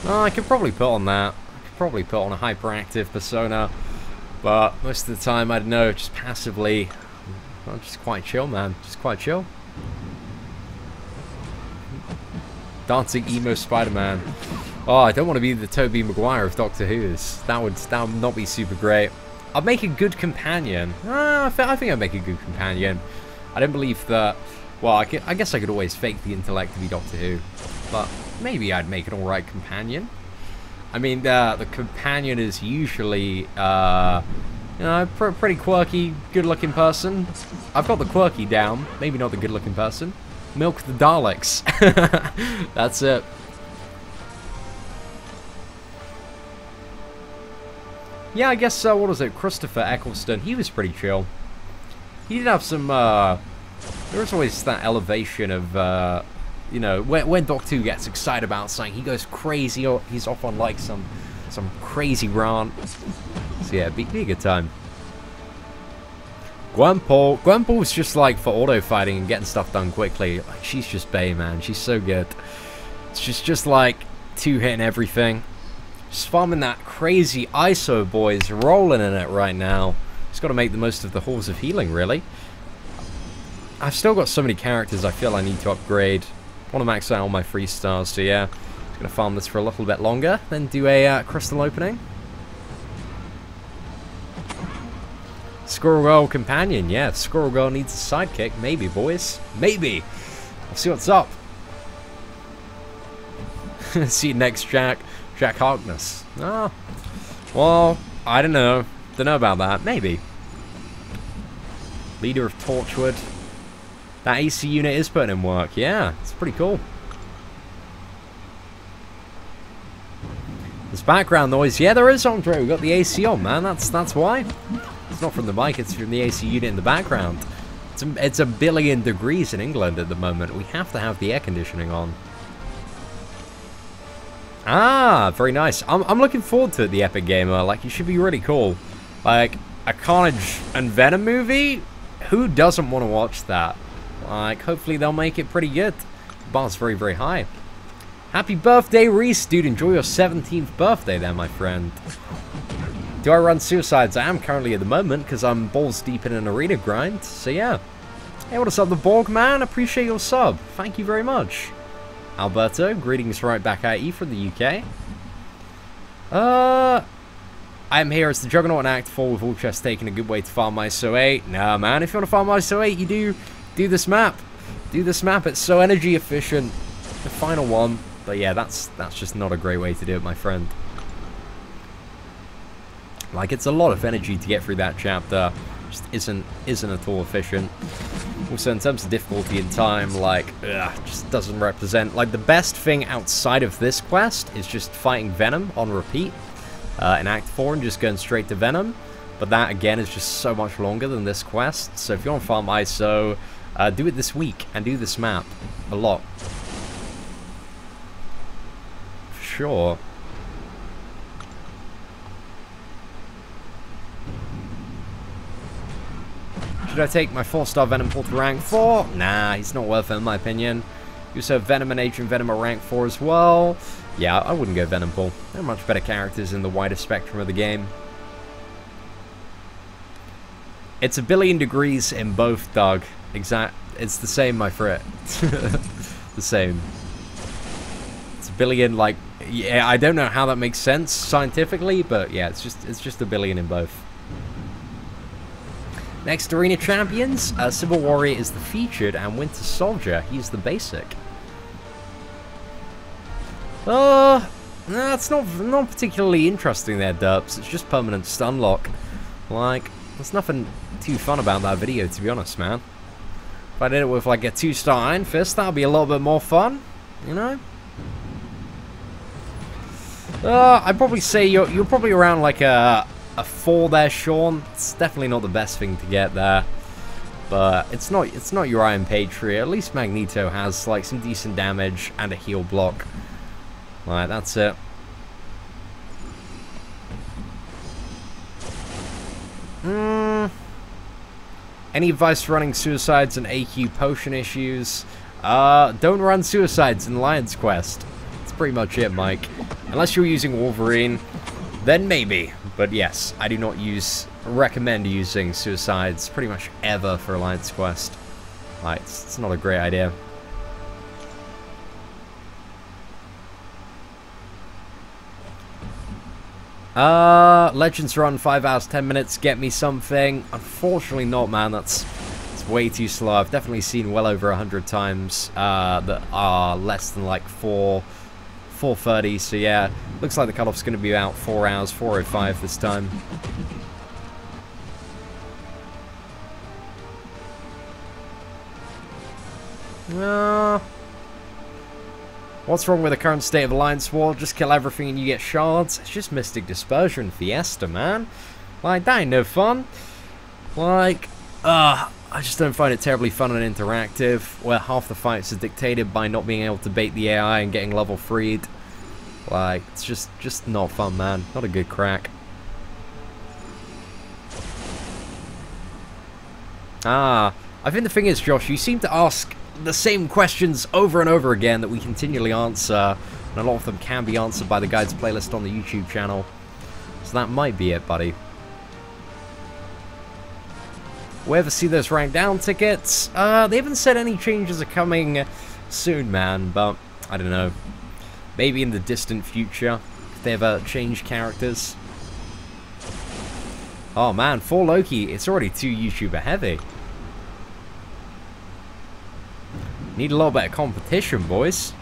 Oh, I could probably put on that. I could probably put on a hyperactive persona. But most of the time, I don't know, just passively. I'm just quite chill, man. Just quite chill. Dancing emo Spider-Man. Oh, I don't want to be the Tobey Maguire of Doctor Who's. That would not be super great. I'd make a good companion. I think I'd make a good companion. I don't believe that. Well, I guess I could always fake the intellect to be Doctor Who, but maybe I'd make an alright companion. I mean, the companion is usually, you know, pretty quirky, good-looking person. I've got the quirky down, maybe not the good-looking person. Milk the Daleks. That's it. Yeah, I guess, what was it, Christopher Eccleston, he was pretty chill. He did have some, there was always that elevation of, you know, when Doctor Who gets excited about something, he goes crazy, or he's off on, like, some crazy rant. So yeah, be a good time. Gwenpool's just like for auto fighting and getting stuff done quickly. Like, she's just bae, man. She's so good. It's just like 2-hitting everything. Just farming that crazy ISO, boys. Rolling in it right now. Just got to make the most of the Halls of Healing, really. I've still got so many characters I feel I need to upgrade. I want to max out all my 3 stars, so yeah. Just going to farm this for a little bit longer, then do a crystal opening. Squirrel Girl companion, yeah. Squirrel Girl needs a sidekick, maybe, boys. Maybe. We'll see what's up. See you next, Jack Harkness. Oh, well, I don't know. Don't know about that. Maybe. Leader of Torchwood. That AC unit is putting in work. Yeah, it's pretty cool. There's background noise. Yeah, there is, Andre. We've got the AC on, man. That's why. It's not from the mic, it's from the AC unit in the background. It's a billion degrees in England at the moment. We have to have the air conditioning on. Ah, very nice. I'm looking forward to it, the Epic Gamer. Like, it should be really cool. Like, a Carnage and Venom movie? Who doesn't want to watch that? Like, hopefully they'll make it pretty good. The bar's very, very high. Happy birthday, Reese. Dude, enjoy your 17th birthday there, my friend. Do I run Suicides? I am currently at the moment, because I'm balls deep in an arena grind. So yeah. Hey, what is up, the Borg man? Appreciate your sub. Thank you very much. Alberto, greetings right back at you from the UK. I'm here as the Juggernaut in Act 4 with all chests taking a good way to farm ISO 8. Nah, man, if you want to farm ISO 8, you do this map. Do this map, it's so energy efficient. The final one. But yeah, that's just not a great way to do it, my friend. Like, it's a lot of energy to get through that chapter. Just isn't at all efficient. Also, in terms of difficulty and time, like, just doesn't represent... Like, the best thing outside of this quest is just fighting Venom on repeat in Act 4 and just going straight to Venom. But that, again, is just so much longer than this quest. So if you want to farm ISO, do it this week and do this map a lot. For sure. Should I take my 4-star Venom pull to rank 4? Nah, he's not worth it in my opinion. You also have Venom and Agent Venom at rank 4 as well. Yeah, I wouldn't go Venom pull. There are much better characters in the wider spectrum of the game. It's a billion degrees in both, Doug. It's the same, my friend. The same. It's a billion, like... Yeah, I don't know how that makes sense scientifically, but yeah, it's just a billion in both. Next, Arena Champions. Civil Warrior is the featured, and Winter Soldier, he's the basic. That's not particularly interesting there, Derps. It's just permanent stun lock. Like, there's nothing too fun about that video, to be honest, man. If I did it with, like, a 2-star Iron Fist, that would be a little bit more fun, you know? I'd probably say you're probably around, like, a 4 there, Sean. It's definitely not the best thing to get there, but it's not your Iron Patriot. At least Magneto has like some decent damage and a heal block. Right, that's it. Any advice for running Suicides and AQ potion issues? Don't run Suicides in Lion's Quest. That's pretty much it, Mike. Unless you're using Wolverine, then maybe. But yes, I do not recommend using Suicides pretty much ever for Alliance Quest. Like, it's not a great idea. Legends run 5 hours 10 minutes, get me something. Unfortunately not, man. It's way too slow. I've definitely seen well over 100 times that are less than like 4:30, so yeah, looks like the cutoff's going to be about 4 hours, 4:05 this time. What's wrong with the current state of Alliance War? Just kill everything and you get shards? It's just Mystic Dispersion Fiesta, man. Like, that ain't no fun. Like, I just don't find it terribly fun and interactive, where half the fights are dictated by not being able to bait the AI and getting level 3'd. Like, it's just not fun, man. Not a good crack. I think the thing is, Josh, you seem to ask the same questions over and over again that we continually answer, and a lot of them can be answered by the guides playlist on the YouTube channel. So that might be it, buddy. We ever see those rank down tickets? They haven't said any changes are coming soon, man, but I don't know. Maybe in the distant future, if they ever change characters. Oh man, for Loki, it's already too YouTuber heavy. Need a little bit of competition, boys.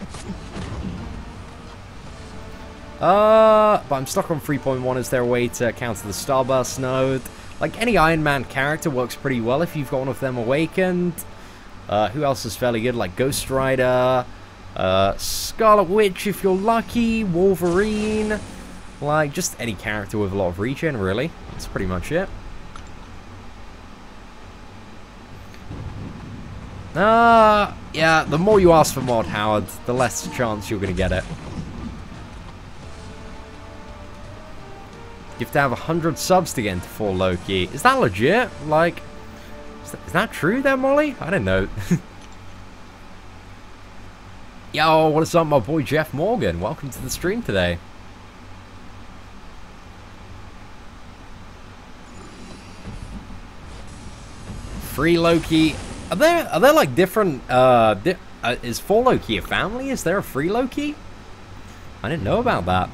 But I'm stuck on 3.1. Is there a way to counter the Starburst node? Like, any Iron Man character works pretty well if you've got one of them awakened. Who else is fairly good? Like Ghost Rider, Scarlet Witch if you're lucky, Wolverine. Like, just any character with a lot of regen, really. That's pretty much it. Yeah, the more you ask for mod, Howard, the less chance you're going to get it. You have to have 100 subs to get into 4 Loki. Is that legit? Like, is that true there, Molly? I don't know. Yo, what is up, my boy Jeff Morgan? Welcome to the stream today. Free Loki. Are there like different, is 4 Loki a family? Is there a Free Loki? I didn't know about that.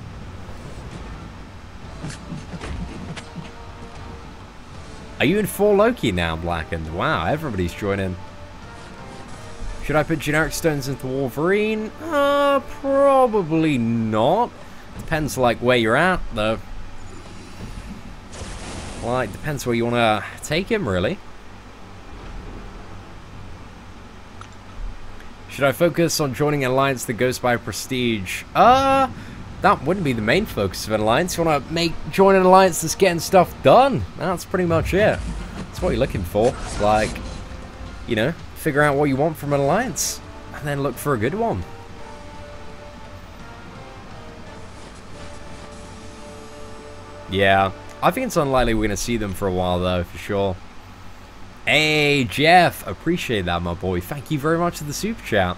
Are you in 4 Loki now, Blackened? Wow, everybody's joining. Should I put generic stones into Wolverine? Probably not. Depends, like, where you're at, though. Like, depends where you want to take him, really. Should I focus on joining an alliance that goes by prestige? That wouldn't be the main focus of an alliance. You want to join an alliance that's getting stuff done. That's pretty much it. That's what you're looking for. Like, you know, figure out what you want from an alliance, and then look for a good one. Yeah, I think it's unlikely we're going to see them for a while, though, for sure. Hey, Jeff, appreciate that, my boy. Thank you very much for the super chat.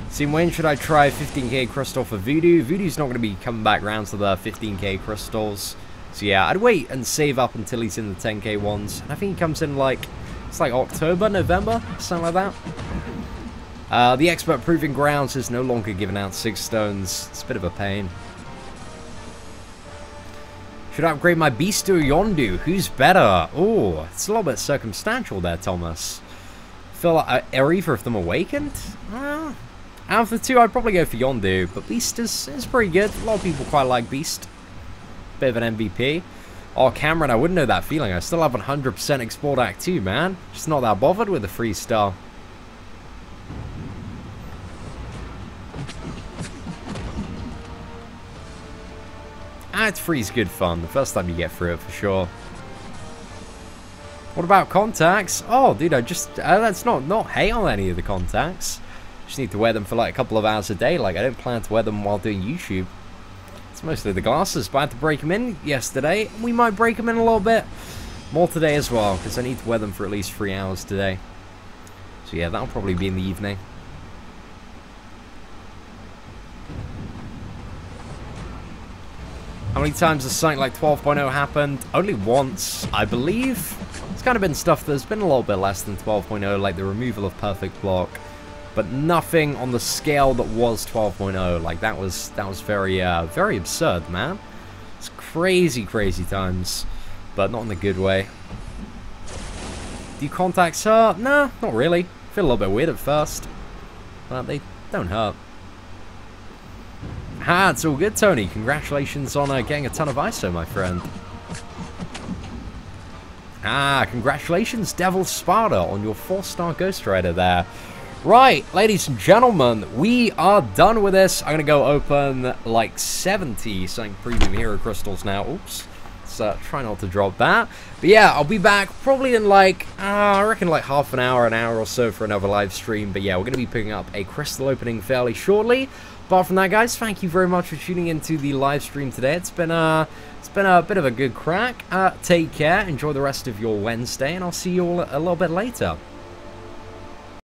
See, when should I try 15k crystal for Voodoo? Voodoo's not going to be coming back round to the 15k crystals. So yeah, I'd wait and save up until he's in the 10k ones. And I think he comes in like, it's like October, November, something like that. The Expert Proving Grounds is no longer giving out 6 stones. It's a bit of a pain. Should I upgrade my Beast or Yondu? Who's better? Oh, it's a little bit circumstantial there, Thomas. I feel like, are either of them awakened? Out of the 2, I'd probably go for Yondu, but Beast is pretty good. A lot of people quite like Beast. Bit of an MVP. Oh, Cameron, I wouldn't know that feeling. I still have 100% explored Act 2, man. Just not that bothered with the 3-star. Act 3 is good fun. The first time you get through it, for sure. What about contacts? Oh, dude, that's not hate on any of the contacts. Just need to wear them for like a couple of hours a day. Like, I don't plan to wear them while doing YouTube. It's mostly the glasses, but I had to break them in yesterday. We might break them in a little bit more today as well, because I need to wear them for at least 3 hours today. So yeah, that'll probably be in the evening. How many times has something like 12.0 happened? Only once, I believe. It's kind of been stuff that's been a little bit less than 12.0, like the removal of Perfect Block. But nothing on the scale that was 12.0. Like, that was very, very absurd, man. It's crazy, crazy times. But not in a good way. Do contacts hurt? Nah, not really. Feel a little bit weird at first. But they don't hurt. Ah, it's all good, Tony. Congratulations on getting a ton of ISO, my friend. Ah, congratulations, Devil Sparta, on your 4-star Ghost Rider there. Right, ladies and gentlemen, we are done with this. I'm going to go open like 70 something premium hero crystals now. Oops. Let's try not to drop that. But yeah, I'll be back probably in like, I reckon like half an hour or so for another live stream. But yeah, we're going to be picking up a crystal opening fairly shortly. Apart from that, guys, thank you very much for tuning into the live stream today. It's been a bit of a good crack. Take care, enjoy the rest of your Wednesday, and I'll see you all a little bit later.